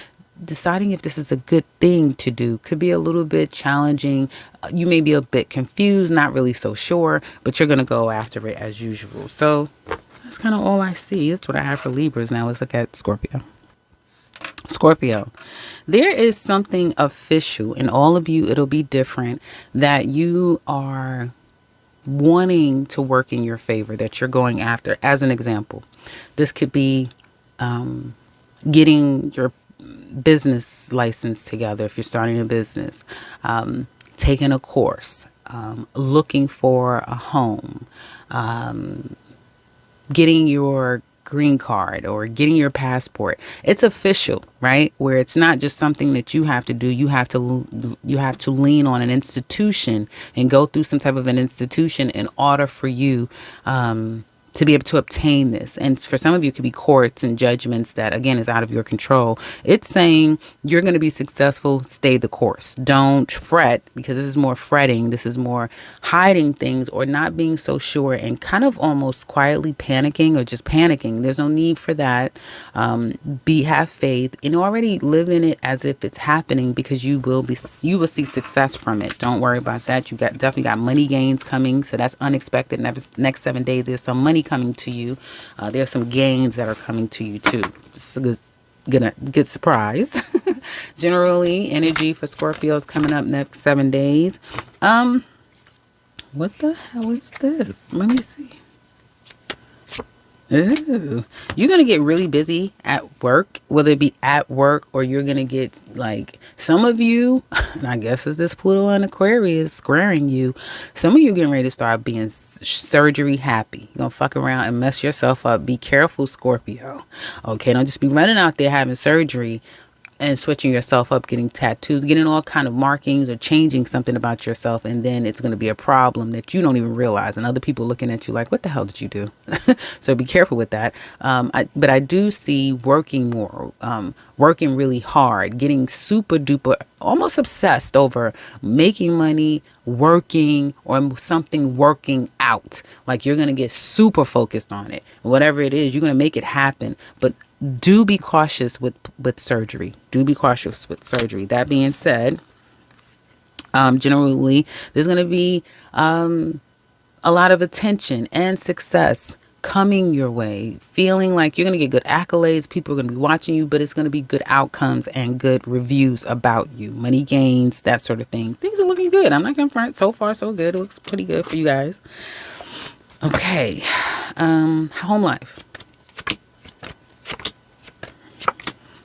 deciding if this is a good thing to do. Could be a little bit challenging. You may be a bit confused, not really so sure, but you're going to go after it as usual. So that's kind of all I see. That's what I have for Libras. Now let's look at Scorpio. Scorpio, there is something official, and all of you, it'll be different, that you are wanting to work in your favor, that you're going after. As an example, this could be getting your business license together if you're starting a business, taking a course, looking for a home, getting your green card or getting your passport. It's official, right? Where it's not just something that you have to do. You have to lean on an institution and go through some type of an institution in order for you to be able to obtain this. And for some of you, it could be courts and judgments that, again, is out of your control. It's saying you're going to be successful, stay the course. Don't fret, because this is more fretting. This is more hiding things or not being so sure and kind of almost quietly panicking or just panicking. There's no need for that. Have faith and already live in it as if it's happening, because you will see success from it. Don't worry about that. You definitely got money gains coming. So that's unexpected. Next 7 days, there's some money coming to you. There's some gains that are coming to you too. Just a good surprise. Generally, energy for Scorpio is coming up next 7 days. What the hell is this? Let me see. Ooh. You're going to get really busy at work, whether it be at work or you're going to get, like, some of you, and I guess it's this Pluto and Aquarius squaring you. Some of you getting ready to start being surgery happy. You're going to fuck around and mess yourself up. Be careful, Scorpio. Okay, don't just be running out there having surgery and switching yourself up, getting tattoos, getting all kind of markings or changing something about yourself. And then it's going to be a problem that you don't even realize. And other people looking at you like, what the hell did you do? So be careful with that. But I do see working more, working really hard, getting super duper, almost obsessed over making money, working, or something working out. Like you're going to get super focused on it. Whatever it is, you're going to make it happen. But do be cautious with surgery. Do be cautious with surgery. That being said, generally, there's going to be a lot of attention and success coming your way, feeling like you're going to get good accolades. People are going to be watching you, but it's going to be good outcomes and good reviews about you. Money gains, that sort of thing. Things are looking good. I'm not going to front. So far, so good. It looks pretty good for you guys. Okay. Home life.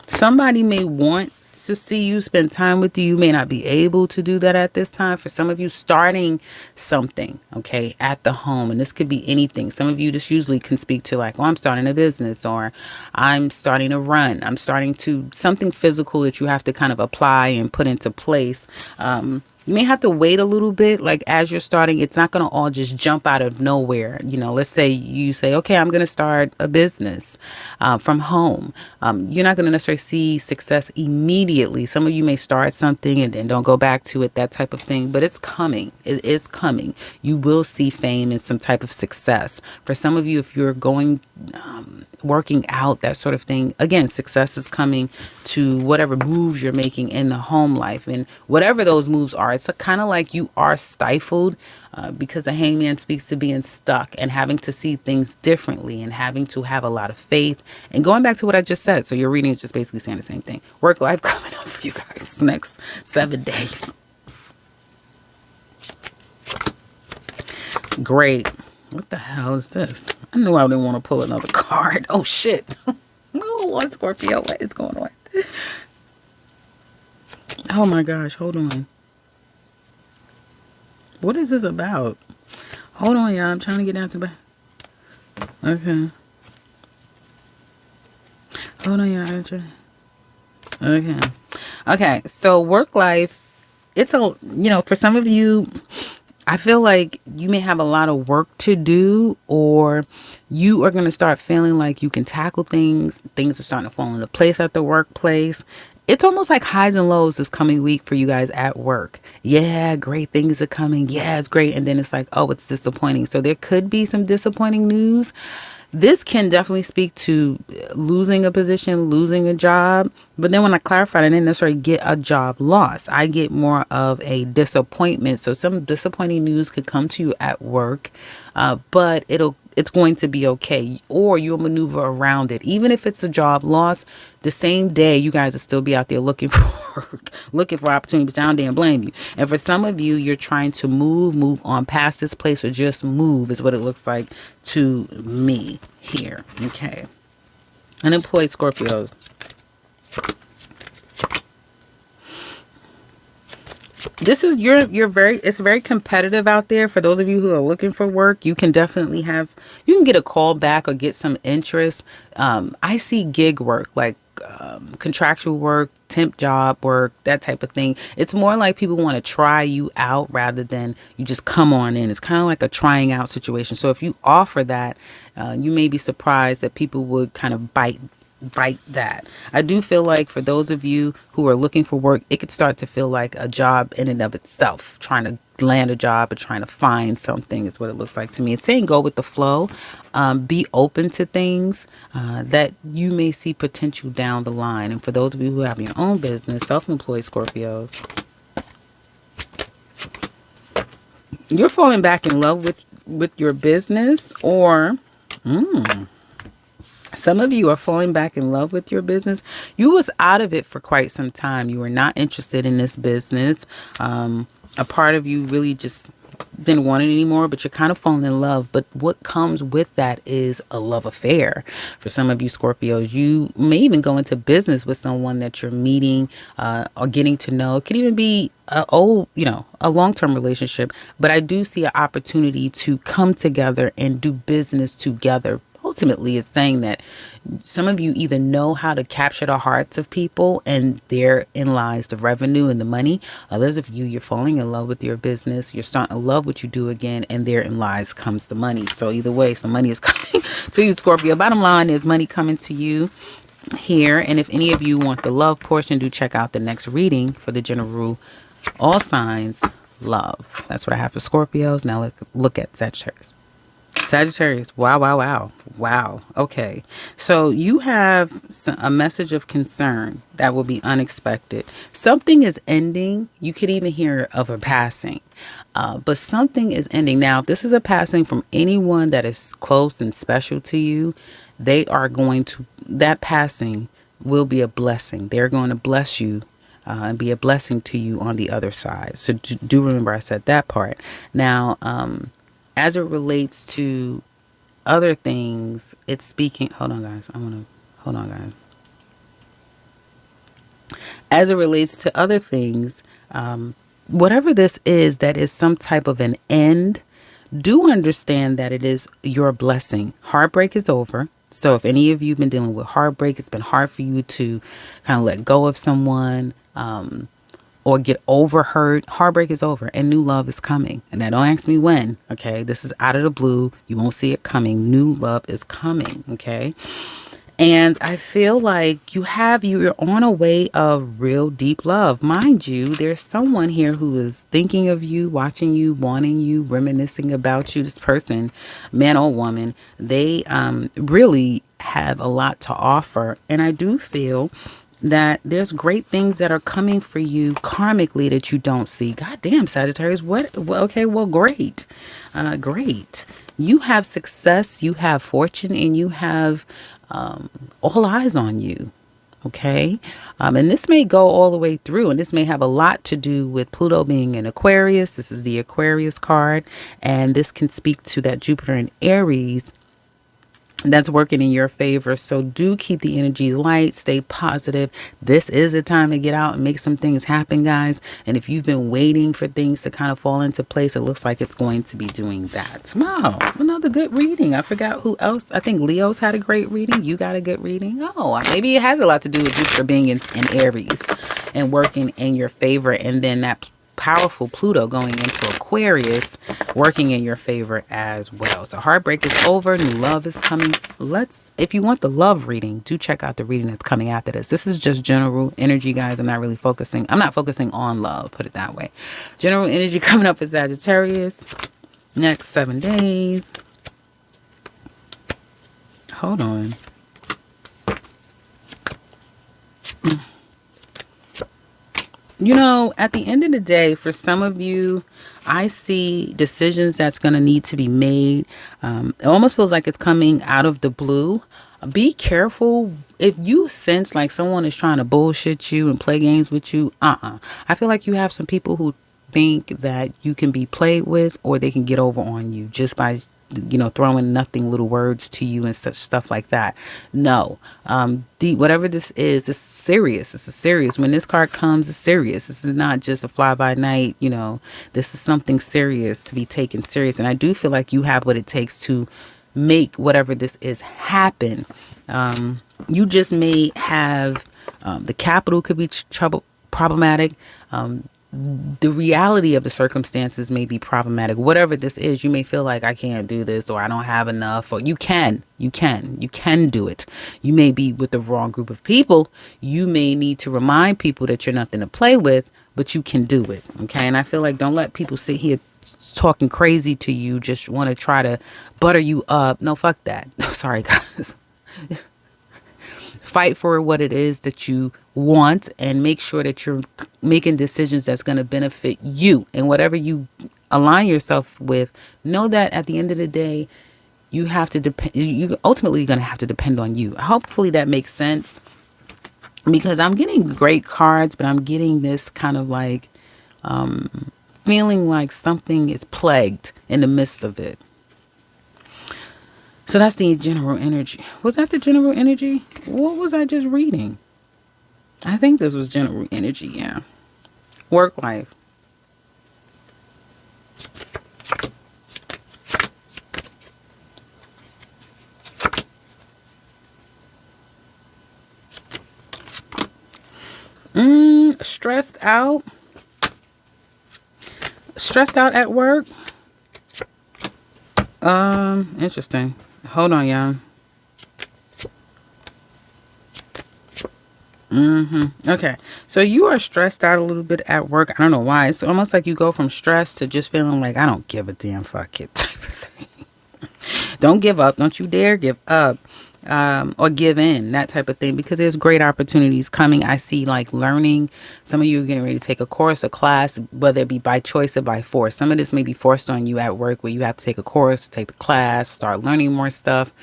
Somebody may want to see you, spend time with you. You may not be able to do that at this time. For some of you, starting something, okay, at the home. And this could be anything. Some of you just usually can speak to like, oh, I'm starting a business, or I'm starting a run. I'm starting to something physical that you have to kind of apply and put into place. You may have to wait a little bit, like as you're starting. It's not going to all just jump out of nowhere. You know, let's say you say, okay, I'm going to start a business from home. You're not going to necessarily see success immediately. Some of you may start something and then don't go back to it, that type of thing. But it's coming. It is coming. You will see fame and some type of success. For some of you, if you're going working out, that sort of thing, again, success is coming to whatever moves you're making in the home life. And whatever those moves are, it's kind of like you are stifled because the hangman speaks to being stuck and having to see things differently and having to have a lot of faith. And going back to what I just said, so your reading is just basically saying the same thing. Work life coming up for you guys next 7 days. Great. What the hell is this? I knew I didn't want to pull another card. Oh, shit. Oh, what, Scorpio? What is going on? Oh, my gosh. Hold on. What is this about? Hold on, y'all. I'm trying to get down to back. Okay. Hold on, your energy. Okay. Okay. So work life, it's for some of you, I feel like you may have a lot of work to do, or you are going to start feeling like you can tackle things. Things are starting to fall into place at the workplace. It's almost like highs and lows this coming week for you guys at work. Yeah, great things are coming. Yeah, it's great. And then it's like, oh, it's disappointing. So there could be some disappointing news. This can definitely speak to losing a position, losing a job. But then when I clarified, I didn't necessarily get a job loss. I get more of a disappointment. So some disappointing news could come to you at work, but it's going to be okay, or you'll maneuver around it. Even if it's a job loss, the same day you guys will still be out there looking for work, looking for opportunities. I don't damn blame you. And for some of you, you're trying to move on past this place, or just move is what it looks like to me here. Okay. Unemployed Scorpios. This is it's very competitive out there. For those of you who are looking for work, you can definitely you can get a call back or get some interest. I see gig work, like contractual work, temp job work, that type of thing. It's more like people want to try you out rather than you just come on in. It's kind of like a trying out situation. So if you offer that, you may be surprised that people would kind of bite that. I do feel like for those of you who are looking for work, it could start to feel like a job in and of itself. Trying to land a job or trying to find something is what it looks like to me. It's saying go with the flow. Be open to things that you may see potential down the line. And for those of you who have your own business, self-employed Scorpios, you're falling back in love with your business, or some of you are falling back in love with your business. You was out of it for quite some time. You were not interested in this business. A part of you really just didn't want it anymore, but you're kind of falling in love. But what comes with that is a love affair. For some of you Scorpios, you may even go into business with someone that you're meeting or getting to know. It could even be a long-term relationship. But I do see an opportunity to come together and do business together. Ultimately, it's saying that some of you either know how to capture the hearts of people, and therein lies the revenue and the money. Others of you, you're falling in love with your business. You're starting to love what you do again, and therein lies comes the money. So either way, some money is coming to you, Scorpio. Bottom line is money coming to you here. And if any of you want the love portion, do check out the next reading for the general all signs love. That's what I have for Scorpios. Now let's look at Sagittarius. Sagittarius. Wow. Okay. So you have a message of concern that will be unexpected. Something is ending. You could even hear of a passing. But something is ending. Now, if this is a passing from anyone that is close and special to you, that passing will be a blessing. They're going to bless you and be a blessing to you on the other side. So do remember I said that part. Now, as it relates to other things, it's speaking. Hold on, guys. As it relates to other things, whatever this is, that is some type of an end, do understand that it is your blessing. Heartbreak is over. So if any of you have been dealing with heartbreak, it's been hard for you to kind of let go of someone, or get over hurt, heartbreak is over and new love is coming. And now don't ask me when, okay? This is out of the blue. You won't see it coming. New love is coming, okay? And I feel like you're on a way of real deep love. Mind you, there's someone here who is thinking of you, watching you, wanting you, reminiscing about you. This person, man or woman, they really have a lot to offer. And I do feel that there's great things that are coming for you karmically that you don't see. God damn, Sagittarius. What? Well, okay, well, great. Great. You have success, you have fortune, and you have all eyes on you. Okay. And this may go all the way through, and this may have a lot to do with Pluto being in Aquarius. This is the Aquarius card, and this can speak to that Jupiter in Aries that's working in your favor. So do keep the energy light, stay positive. This is a time to get out and make some things happen, guys. And if you've been waiting for things to kind of fall into place, it looks like it's going to be doing that. Wow, another good reading. I forgot who else. I think Leo's had a great reading. You got a good reading. Oh, maybe it has a lot to do with Jupiter being in Aries and working in your favor. And then that powerful Pluto going into Aquarius working in your favor as well. So heartbreak is over, new love is coming. If you want the love reading, do check out the reading that's coming after this. This is just general energy, guys. I'm not focusing on love, put it that way. General energy coming up for Sagittarius next 7 days. Hold on. You know, at the end of the day, for some of you, I see decisions that's going to need to be made. It almost feels like it's coming out of the blue. Be careful if you sense like someone is trying to bullshit you and play games with you. I feel like you have some people who think that you can be played with, or they can get over on you just by throwing nothing little words to you and such stuff like that. No, whatever this is, it's serious. It's serious. When this card comes, it's serious. This is not just a fly by night. This is something serious to be taken serious. And I do feel like you have what it takes to make whatever this is happen. You just may have the capital could be problematic. The reality of the circumstances may be problematic. Whatever this is, you may feel like I can't do this, or I don't have enough, or you can do it. You may be with the wrong group of people. You may need to remind people that you're nothing to play with, but you can do it. Okay. And I feel like don't let people sit here talking crazy to you, just want to try to butter you up. No, fuck that. Sorry, guys. Fight for what it is that you want, and make sure that you're making decisions that's going to benefit you. And whatever you align yourself with, know that at the end of the day, you have to depend. You ultimately going to have to depend on you. Hopefully that makes sense, because I'm getting great cards, but I'm getting this kind of like feeling like something is plagued in the midst of it. So that's the general energy. Was that the general energy? What was I just reading? I think this was general energy, yeah. Work life. Stressed out. Stressed out at work. Interesting. Hold on, y'all. Okay. So you are stressed out a little bit at work. I don't know why. It's almost like you go from stress to just feeling like I don't give a damn fuck it type of thing. Don't give up. Don't you dare give up. Or give in, that type of thing, because there's great opportunities coming. I see like learning. Some of you are getting ready to take a course, a class, whether it be by choice or by force. Some of this may be forced on you at work, where you have to take a course, take the class, start learning more stuff.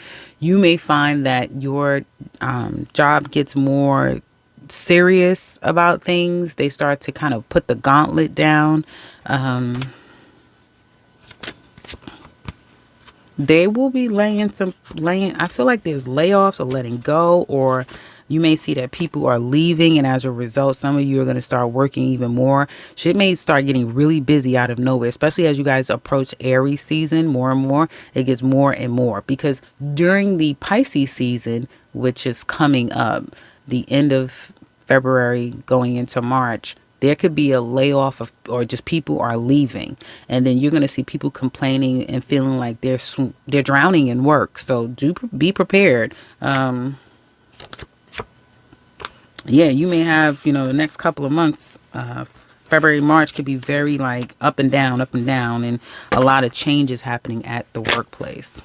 You may find that your job gets more serious about things. They start to kind of put the gauntlet down. They will be laying. I feel like there's layoffs or letting go, or you may see that people are leaving, and as a result, some of you are going to start working even more. Shit may start getting really busy out of nowhere, especially as you guys approach Aries season more and more. It gets more and more, because during the Pisces season, which is coming up, the end of February going into March, there could be a layoff or just people are leaving, and then you're going to see people complaining and feeling like they're drowning in work. So be prepared. Yeah, you may have, the next couple of months, February, March could be very like up and down, and a lot of changes happening at the workplace.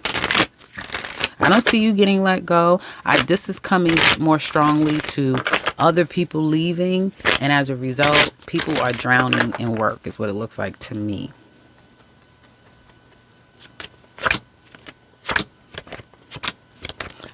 I don't see you getting let go. This is coming more strongly to other people leaving, and as a result, people are drowning in work is what it looks like to me.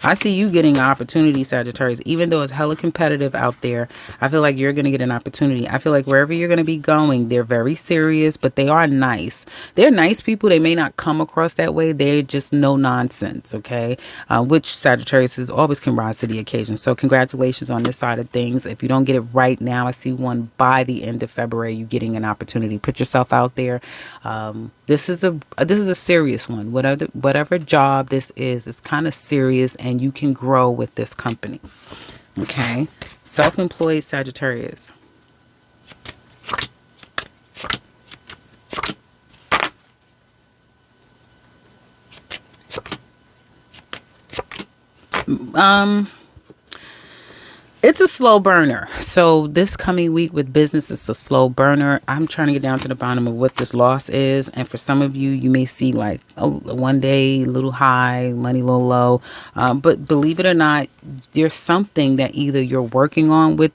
I see you getting an opportunity, Sagittarius. Even though it's hella competitive out there, I feel like you're going to get an opportunity. I feel like wherever you're going to be going, they're very serious, but they are nice. They're nice people. They may not come across that way. They're just no nonsense, okay? Which Sagittarius is always can rise to the occasion. So congratulations on this side of things. If you don't get it right now, I see one by the end of February, you getting an opportunity. Put yourself out there. This is a serious one. Whatever job this is, it's kind of serious, and you can grow with this company. Okay, self-employed Sagittarius. It's a slow burner. So this coming week with business, it's a slow burner. I'm trying to get down to the bottom of what this loss is. And for some of you, you may see like one day, a little high, money a little low. But believe it or not, there's something that either you're working on with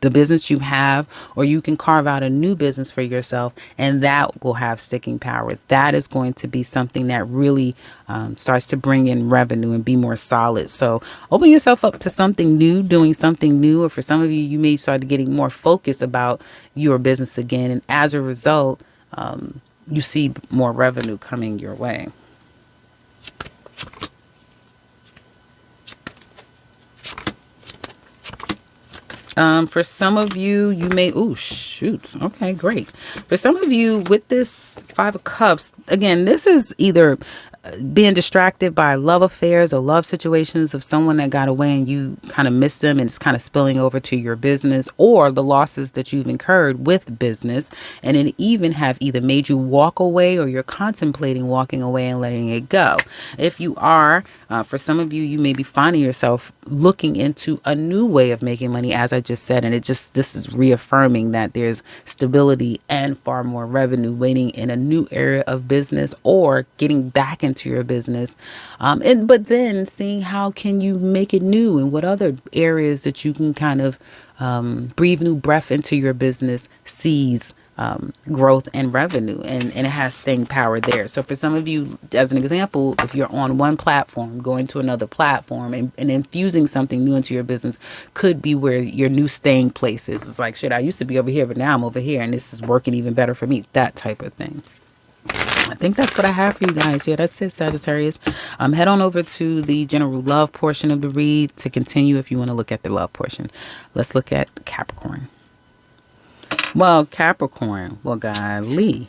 the business you have, or you can carve out a new business for yourself, and that will have sticking power. That is going to be something that really starts to bring in revenue and be more solid. So open yourself up to something new, doing something new. Or for some of you, you may start getting more focused about your business again. And as a result, you see more revenue coming your way. For some of you, you may, oh, shoot. Okay, great. For some of you with this Five of Cups, again, this is either being distracted by love affairs or love situations of someone that got away and you kind of missed them, and it's kind of spilling over to your business, or the losses that you've incurred with business, and it even have either made you walk away or you're contemplating walking away and letting it go. If you are, for some of you, you may be finding yourself looking into a new way of making money, as I just said, and this is reaffirming that there's stability and far more revenue waiting in a new area of business, or getting back into your business, but then seeing how can you make it new, and what other areas that you can kind of breathe new breath into your business, seize growth and revenue, and it has staying power there. So for some of you, as an example, if you're on one platform, going to another platform and infusing something new into your business could be where your new staying place is. It's like, shit, I used to be over here, but now I'm over here, and this is working even better for me, that type of thing. I think that's what I have for you guys. Yeah, that's it, Sagittarius. Head on over to the general love portion of the read to continue if you want to look at the love portion. Let's look at Capricorn. Well, Capricorn, well, golly.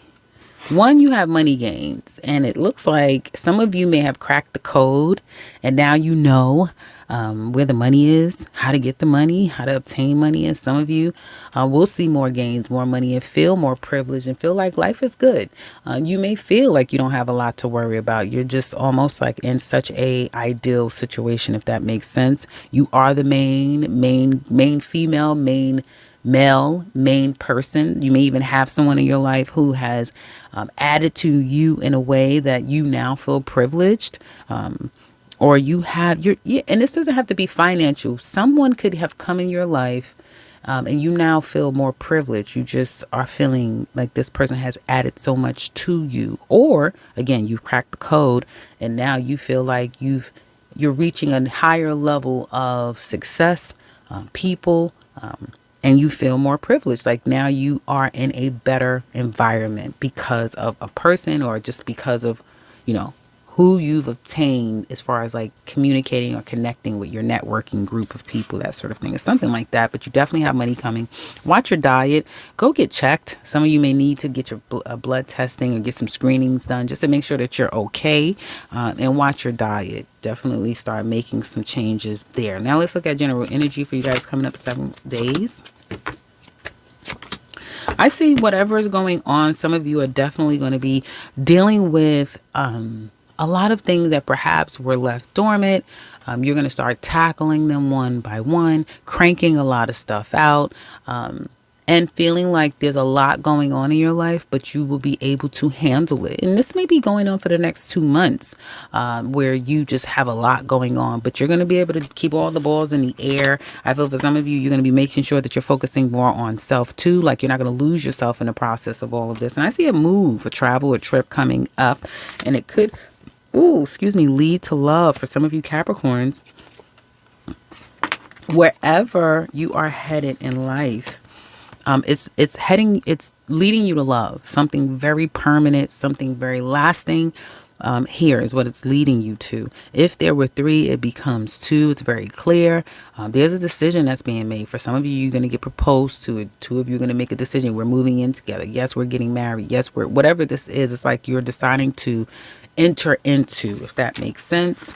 One, you have money gains, and it looks like some of you may have cracked the code, and now you know where the money is, how to get the money, how to obtain money. And some of you will see more gains, more money, and feel more privileged and feel like life is good. You may feel like you don't have a lot to worry about. You're just almost like in such a ideal situation, if that makes sense. You are the main female, main male, main person. You may even have someone in your life who has added to you in a way that you now feel privileged. Or you have and this doesn't have to be financial. Someone could have come in your life and you now feel more privileged. You just are feeling like this person has added so much to you. Or again, you've cracked the code and now you feel like you're reaching a higher level of success, people, and you feel more privileged. Like now you are in a better environment because of a person, or just because of, who you've obtained as far as like communicating or connecting with your networking group of people, that sort of thing. It's something like that, but you definitely have money coming. Watch your diet. Go get checked. Some of you may need to get your blood testing or get some screenings done just to make sure that you're okay, and watch your diet. Definitely start making some changes there. Now let's look at general energy for you guys coming up 7 days. I see whatever is going on. Some of you are definitely going to be dealing with a lot of things that perhaps were left dormant. You're going to start tackling them one by one, cranking a lot of stuff out, and feeling like there's a lot going on in your life, but you will be able to handle it. And this may be going on for the next 2 months, where you just have a lot going on, but you're going to be able to keep all the balls in the air. I feel for some of you, you're going to be making sure that you're focusing more on self too. Like you're not going to lose yourself in the process of all of this. And I see a move, a travel, a trip coming up, and it could ooh, excuse me, lead to love. For some of you Capricorns, wherever you are headed in life, it's leading you to love, something very permanent, something very lasting. Here is what it's leading you to. If there were three, it becomes two. It's very clear. There's a decision that's being made. For some of you, you're going to get proposed to. Two of you are going to make a decision. We're moving in together. Yes, we're getting married. Yes, we're whatever this is. It's like you're deciding to enter into, if that makes sense.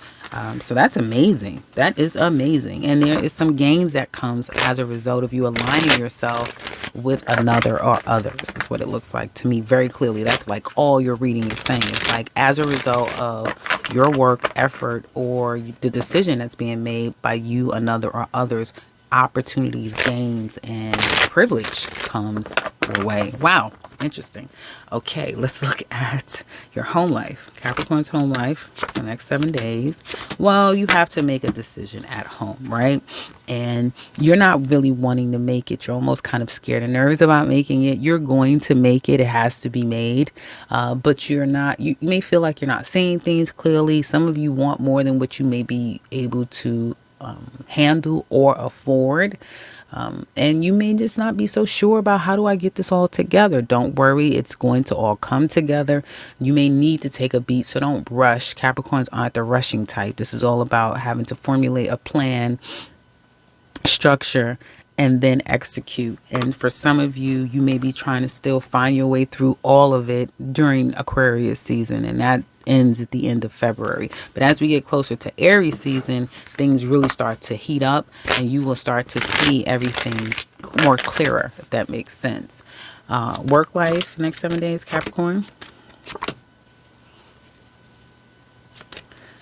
So that's amazing. That is amazing. And there is some gains that comes as a result of you aligning yourself with another or others. That's what it looks like to me very clearly. That's like all your reading is saying. It's like as a result of your work, effort, or the decision that's being made by you, another, or others, opportunities, gains, and privilege comes your way. Wow. Interesting. Okay, let's look at your home life. Capricorn's home life for the next 7 days. Well, you have to make a decision at home, right? And you're not really wanting to make it. You're almost kind of scared and nervous about making it. You're going to make it. It has to be made. But you're not, you may feel like you're not seeing things clearly. Some of you want more than what you may be able to handle or afford. And you may just not be so sure about how do I get this all together. Don't worry. It's going to all come together. You may need to take a beat, so don't rush. Capricorns aren't the rushing type. This is all about having to formulate a plan, structure, and then execute. And for some of you, you may be trying to still find your way through all of it during Aquarius season, and that ends at the end of February. But as we get closer to Aries season, things really start to heat up, and you will start to see everything more clearer, if that makes sense. Work life, next 7 days, Capricorn.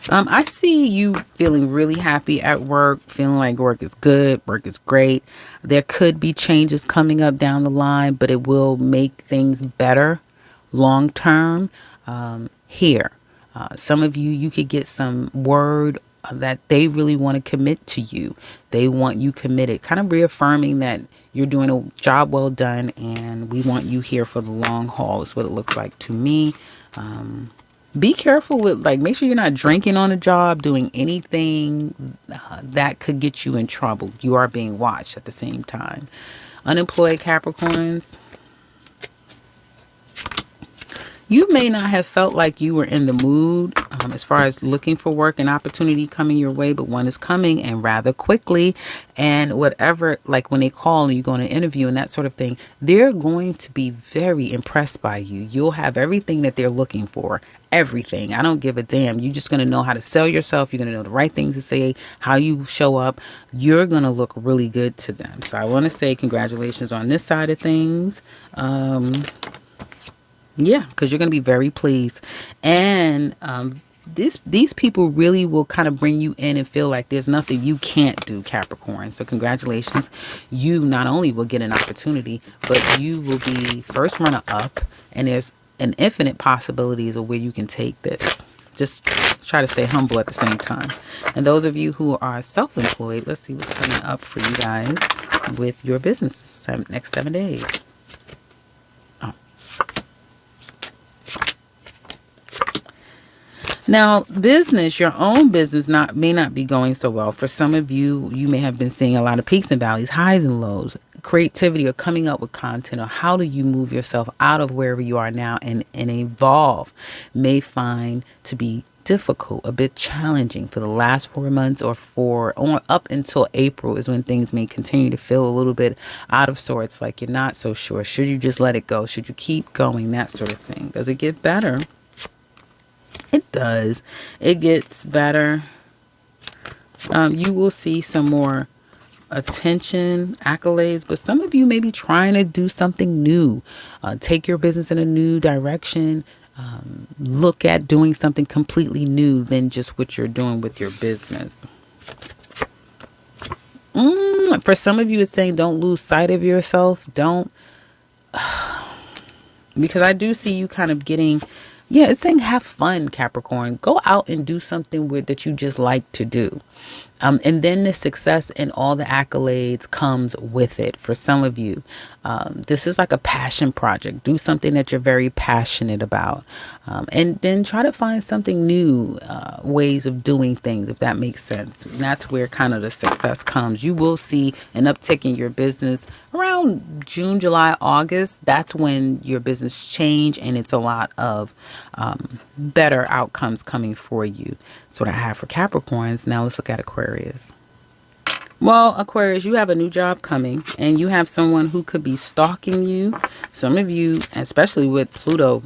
I see you feeling really happy at work, feeling like work is good, work is great. There could be changes coming up down the line, but it will make things better long term. Here, some of you could get some word that they really want to commit to you. They want you committed, kind of reaffirming that you're doing a job well done, and we want you here for the long haul is what it looks like to me. Be careful with, like, make sure you're not drinking on a job, doing anything that could get you in trouble. You are being watched at the same time. Unemployed Capricorns. You may not have felt like you were in the mood as far as looking for work and opportunity coming your way, but one is coming, and rather quickly. And whatever, like when they call and you go on an interview and that sort of thing, they're going to be very impressed by you. You'll have everything that they're looking for. Everything. I don't give a damn. You're just going to know how to sell yourself. You're going to know the right things to say, how you show up. You're going to look really good to them. So I want to say congratulations on this side of things. Yeah, because you're going to be very pleased. And these people really will kind of bring you in and feel like there's nothing you can't do, Capricorn. So congratulations. You not only will get an opportunity, but you will be first runner up. And there's an infinite possibilities of where you can take this. Just try to stay humble at the same time. And those of you who are self-employed, let's see what's coming up for you guys with your business next 7 days. Now, business, your own business may not be going so well. For some of you, you may have been seeing a lot of peaks and valleys, highs and lows, creativity, or coming up with content, or how do you move yourself out of wherever you are now and evolve may find to be difficult, a bit challenging for the last 4 months or up until April is when things may continue to feel a little bit out of sorts, like you're not so sure. Should you just let it go? Should you keep going? That sort of thing. Does it get better? It does. It gets better. You will see some more attention, accolades, but some of you may be trying to do something new. Take your business in a new direction. Look at doing something completely new than just what you're doing with your business. For some of you, it's saying don't lose sight of yourself. Don't. Because I do see you kind of getting... Yeah, it's saying have fun, Capricorn. Go out and do something that you just like to do. And then the success and all the accolades comes with it. For some of you, this is like a passion project. Do something that you're very passionate about. And then try to find something new, ways of doing things, if that makes sense. And that's where kind of the success comes. You will see an uptick in your business around June, July, August. That's when your business change, and it's a lot of better outcomes coming for you. That's what I have for Capricorns. Now let's look at Aquarius. Well, Aquarius, you have a new job coming, and you have someone who could be stalking you. Some of you, especially with Pluto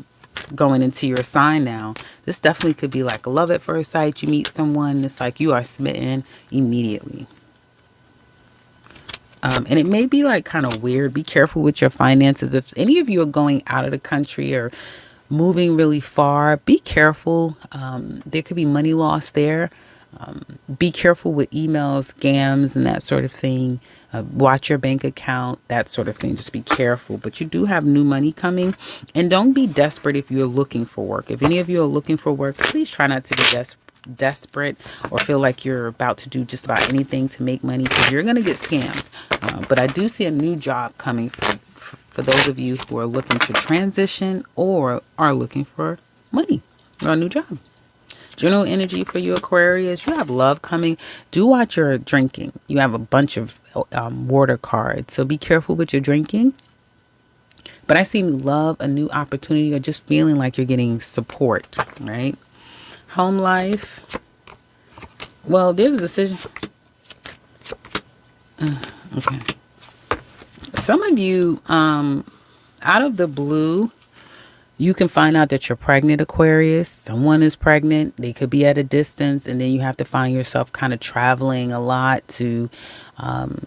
going into your sign now, this definitely could be like a love at first sight. You meet someone, it's like you are smitten immediately. And it may be like kind of weird. Be careful with your finances. If any of you are going out of the country or moving really far, be careful. There could be money lost there. Be careful with emails, scams, and that sort of thing. Watch your bank account, that sort of thing. Just be careful. But you do have new money coming. And don't be desperate if you're looking for work. If any of you are looking for work, please try not to be desperate or feel like you're about to do just about anything to make money, because you're going to get scammed. But I do see a new job coming for those of you who are looking to transition or are looking for money or a new job. General energy for you, Aquarius. You have love coming. Do watch your drinking. You have a bunch of water cards, so be careful with your drinking. But I see new love, a new opportunity, or just feeling like you're getting support, right? Home life. Well, there's a decision. Okay. Some of you, out of the blue, you can find out that you're pregnant, Aquarius. Someone is pregnant. They could be at a distance, and then you have to find yourself kind of traveling a lot to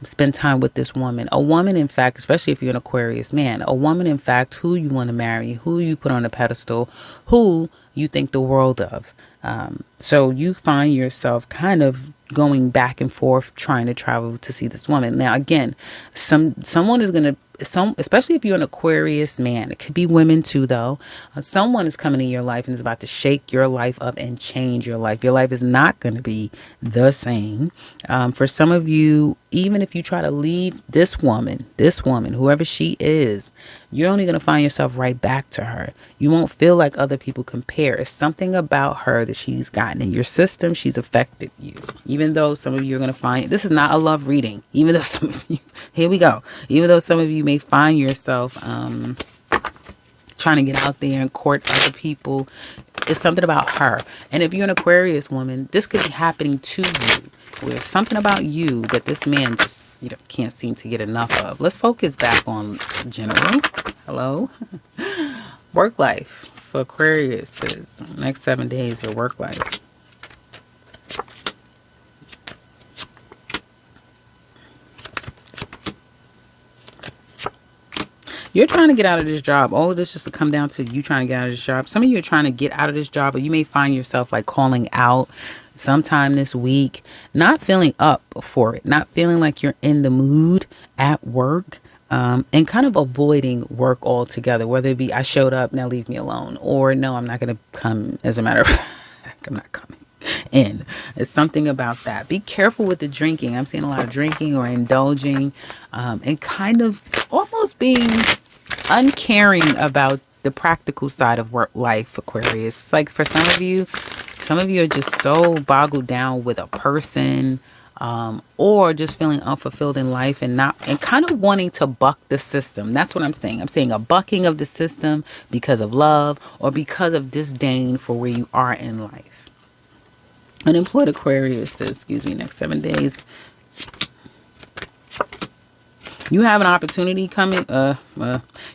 spend time with this woman. A woman, in fact, especially if you're an Aquarius man, a woman, in fact, who you want to marry, who you put on a pedestal, who you think the world of. So you find yourself kind of going back and forth trying to travel to see this woman. Now, again, someone is going to, especially if you're an Aquarius man, it could be women too, though. Someone is coming in your life and is about to shake your life up and change your life. Your life is not going to be the same. For some of you, even if you try to leave this woman, whoever she is, you're only going to find yourself right back to her. You won't feel like other people compare. It's something about her that she's gotten in your system. She's affected you. Even though some of you are going to find, this is not a love reading. Even though some of you, here we go. Even though some of you may find yourself trying to get out there and court other people, it's something about her. And if you're an Aquarius woman, this could be happening to you. There's something about you that this man just, can't seem to get enough of. Let's focus back on general. Hello. Work life for Aquarius is next 7 days, your work life. You're trying to get out of this job. All of this just to come down to you trying to get out of this job. Some of you are trying to get out of this job, but you may find yourself like calling out sometime this week, not feeling up for it, not feeling like you're in the mood at work, and kind of avoiding work altogether, whether it be I showed up, now leave me alone, or no, I'm not going to come. As a matter of fact, I'm not coming in. It's something about that. Be careful with the drinking. I'm seeing a lot of drinking or indulging, and kind of almost being uncaring about the practical side of work life, Aquarius. It's like for some of you are just so boggled down with a person, or just feeling unfulfilled in life and kind of wanting to buck the system. That's what I'm saying. I'm saying a bucking of the system because of love or because of disdain for where you are in life. Unemployed Aquarius, next 7 days. You have an opportunity coming.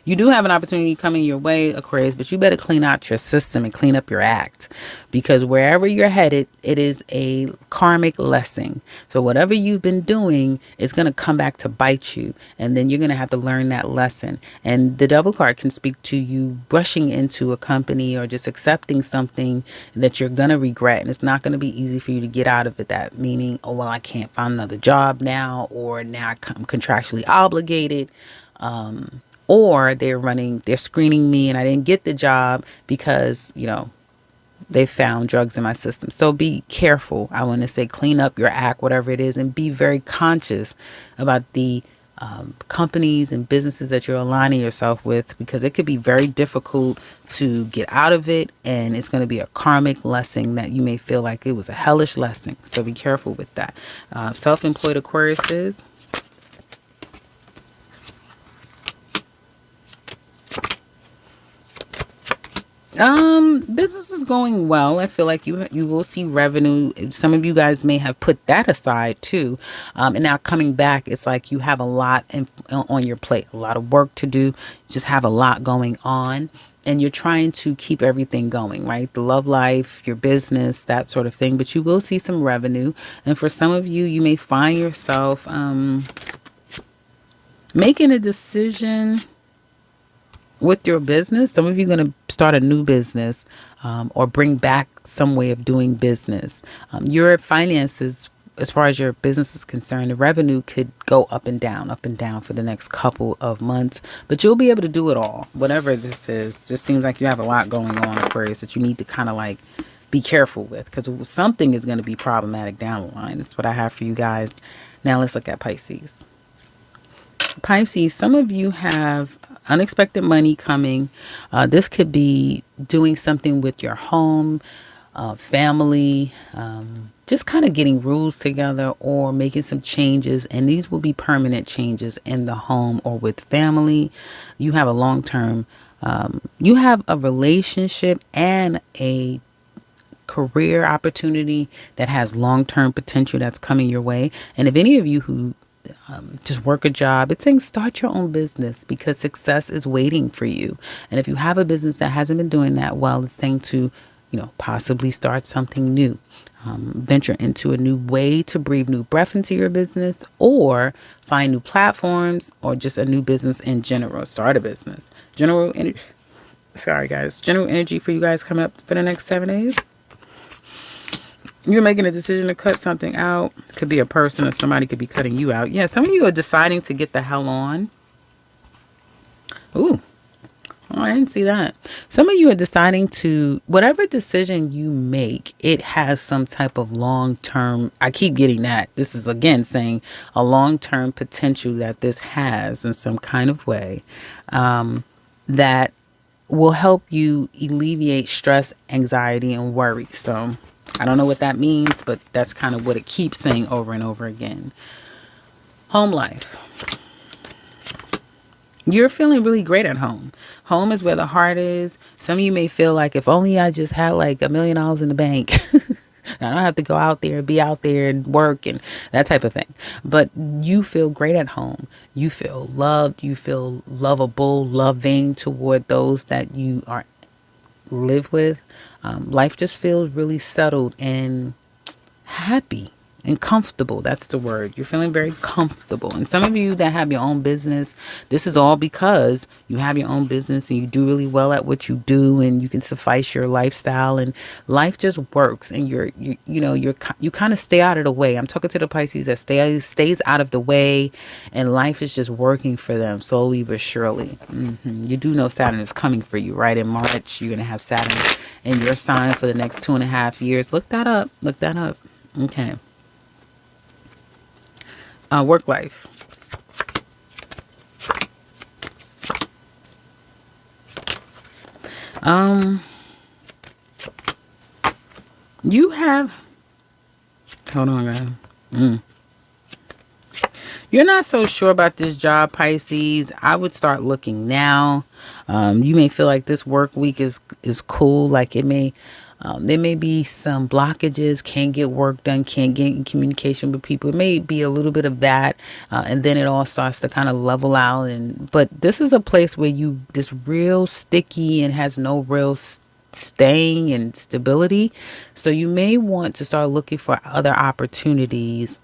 You do have an opportunity coming your way, Aquarius, but you better clean out your system and clean up your act, because wherever you're headed, it is a karmic lesson. So whatever you've been doing is going to come back to bite you, and then you're going to have to learn that lesson. And the Devil card can speak to you rushing into a company or just accepting something that you're going to regret, and it's not going to be easy for you to get out of it. That meaning, oh, well, I can't find another job now, or now I'm contractually obligated, or they're screening me and I didn't get the job because, They found drugs in my system. So be careful. I want to say clean up your act, whatever it is, and be very conscious about the companies and businesses that you're aligning yourself with, because it could be very difficult to get out of it, and it's going to be a karmic lesson that you may feel like it was a hellish lesson. So be careful with that. Self-employed Aquariuses. Business is going well. I feel like you will see revenue. Some of you guys may have put that aside too, and now coming back, it's like you have a lot on your plate, a lot of work to do. You just have a lot going on, and you're trying to keep everything going, right? The love life, your business, that sort of thing. But you will see some revenue, and for some of you, you may find yourself making a decision with your business. Some of you are going to start a new business, or bring back some way of doing business. Your finances, as far as your business is concerned, the revenue could go up and down for the next couple of months, but you'll be able to do it all. Whatever this is, just seems like you have a lot going on, Aquarius, that you need to kind of like be careful with, because something is going to be problematic down the line. That's what I have for you guys. Now let's look at Pisces. Pisces, some of you have unexpected money coming. This could be doing something with your home, family, just kind of getting rules together or making some changes. And these will be permanent changes in the home or with family. You have a long-term, you have a relationship and a career opportunity that has long-term potential that's coming your way. And if any of you who just work a job, it's saying start your own business, because success is waiting for you. And if you have a business that hasn't been doing that well, it's saying to, possibly start something new, venture into a new way to breathe new breath into your business, or find new platforms, or just a new business in general. Start a business. General energy for you guys coming up for the next 7 days. You're making a decision to cut something out. Could be a person, or somebody could be cutting you out. Yeah, some of you are deciding to get the hell on. Ooh. Oh, I didn't see that. Some of you are deciding to, whatever decision you make, it has some type of long-term, I keep getting that. This is again saying a long-term potential that this has in some kind of way, that will help you alleviate stress, anxiety, and worry. So I don't know what that means, but that's kind of what it keeps saying over and over again. Home life. You're feeling really great at home. Home is where the heart is. Some of you may feel like, if only I just had like $1 million in the bank. I don't have to go out there, be out there and work and that type of thing. But you feel great at home. You feel loved. You feel lovable, loving toward those that you are live with. Life just feels really settled and happy and comfortable. That's the word. You're feeling very comfortable. And some of you that have your own business, this is all because you have your own business and you do really well at what you do, and you can suffice your lifestyle, and life just works, and you kind of stay out of the way. I'm talking to the Pisces that stays out of the way, and life is just working for them slowly but surely. You do know Saturn is coming for you, right? In March, you're going to have Saturn in your sign for the next 2.5 years. Look that up. Okay. Work life. You have, hold on, guys. You're not so sure about this job, Pisces. I would start looking now. You may feel like this work week is cool. Like it may, there may be some blockages, can't get work done, can't get in communication with people. It may be a little bit of that. And then it all starts to kind of level out. But this is a place where this real sticky and has no real staying and stability. So you may want to start looking for other opportunities.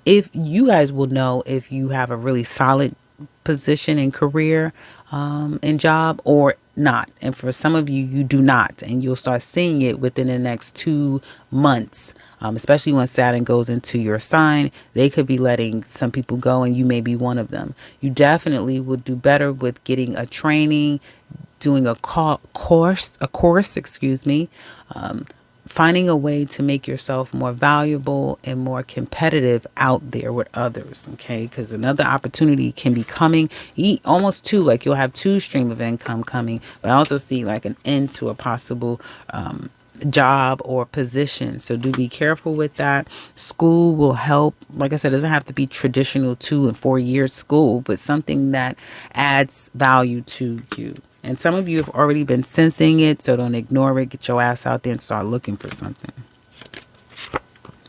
If you guys will know if you have a really solid position and career and job or not. And for some of you, you do not, and you'll start seeing it within the next 2 months, especially when Saturn goes into your sign. They could be letting some people go, and you may be one of them. You definitely would do better with getting a training, doing a course, excuse me, finding a way to make yourself more valuable and more competitive out there with others. Okay. Because another opportunity can be coming, almost two, like you'll have two stream of income coming, but I also see like an end to a possible, job or position. So do be careful with that. School will help. Like I said, it doesn't have to be traditional 2 and 4 year school, but something that adds value to you. And some of you have already been sensing it, so don't ignore it. Get your ass out there and start looking for something.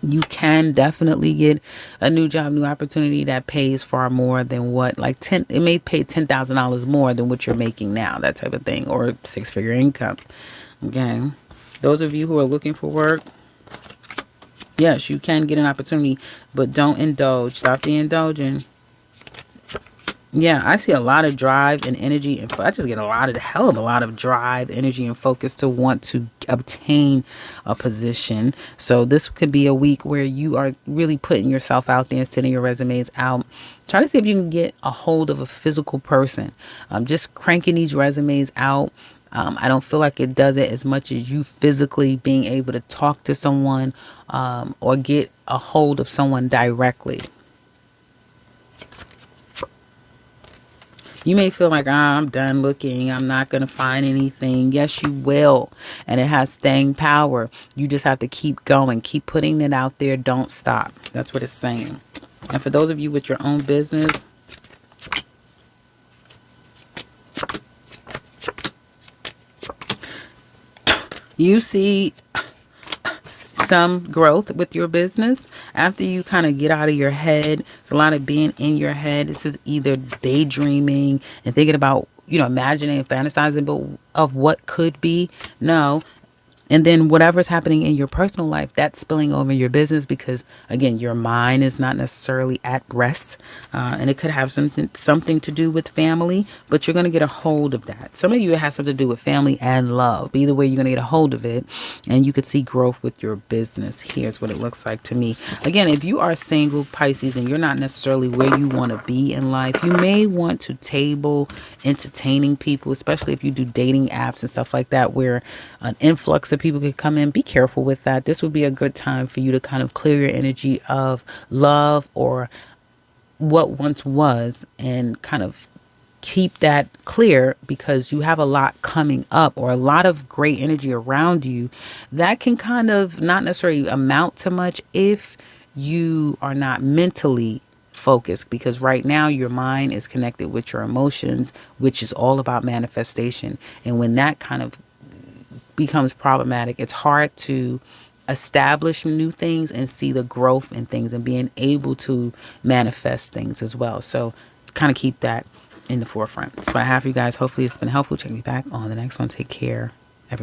You can definitely get a new job, new opportunity that pays far more than what, like it may pay $10,000 more than what you're making now, that type of thing, or 6-figure income. Okay. Those of you who are looking for work, yes, you can get an opportunity, but don't indulge. Stop the indulging. Yeah, I see a lot of drive and energy, and I just get a hell of a lot of drive, energy, and focus to want to obtain a position. So this could be a week where you are really putting yourself out there and sending your resumes out. Try to see if you can get a hold of a physical person. Just cranking these resumes out. I don't feel like it does it as much as you physically being able to talk to someone, or get a hold of someone directly. You may feel like, I'm done looking. I'm not going to find anything. Yes, you will. And it has staying power. You just have to keep going. Keep putting it out there. Don't stop. That's what it's saying. And for those of you with your own business, you see some growth with your business after you kind of get out of your head. It's a lot of being in your head. This is either daydreaming and thinking about, imagining and fantasizing of what could be. No. And then whatever's happening in your personal life, that's spilling over your business because, again, your mind is not necessarily at rest. And it could have something to do with family, but you're going to get a hold of that. Some of you, it has something to do with family and love. But either way, you're going to get a hold of it, and you could see growth with your business. Here's what it looks like to me. Again, if you are single, Pisces, and you're not necessarily where you want to be in life, you may want to table entertaining people, especially if you do dating apps and stuff like that, where an influx of people could come in. Be careful with that. This would be a good time for you to kind of clear your energy of love or what once was and kind of keep that clear, because you have a lot coming up or a lot of great energy around you that can kind of not necessarily amount to much if you are not mentally focused, because right now your mind is connected with your emotions, which is all about manifestation. And when that kind of becomes problematic, it's hard to establish new things and see the growth in things and being able to manifest things as well. So kind of keep that in the forefront. That's what I have for you guys. Hopefully it's been helpful. Check me back on the next one. Take care.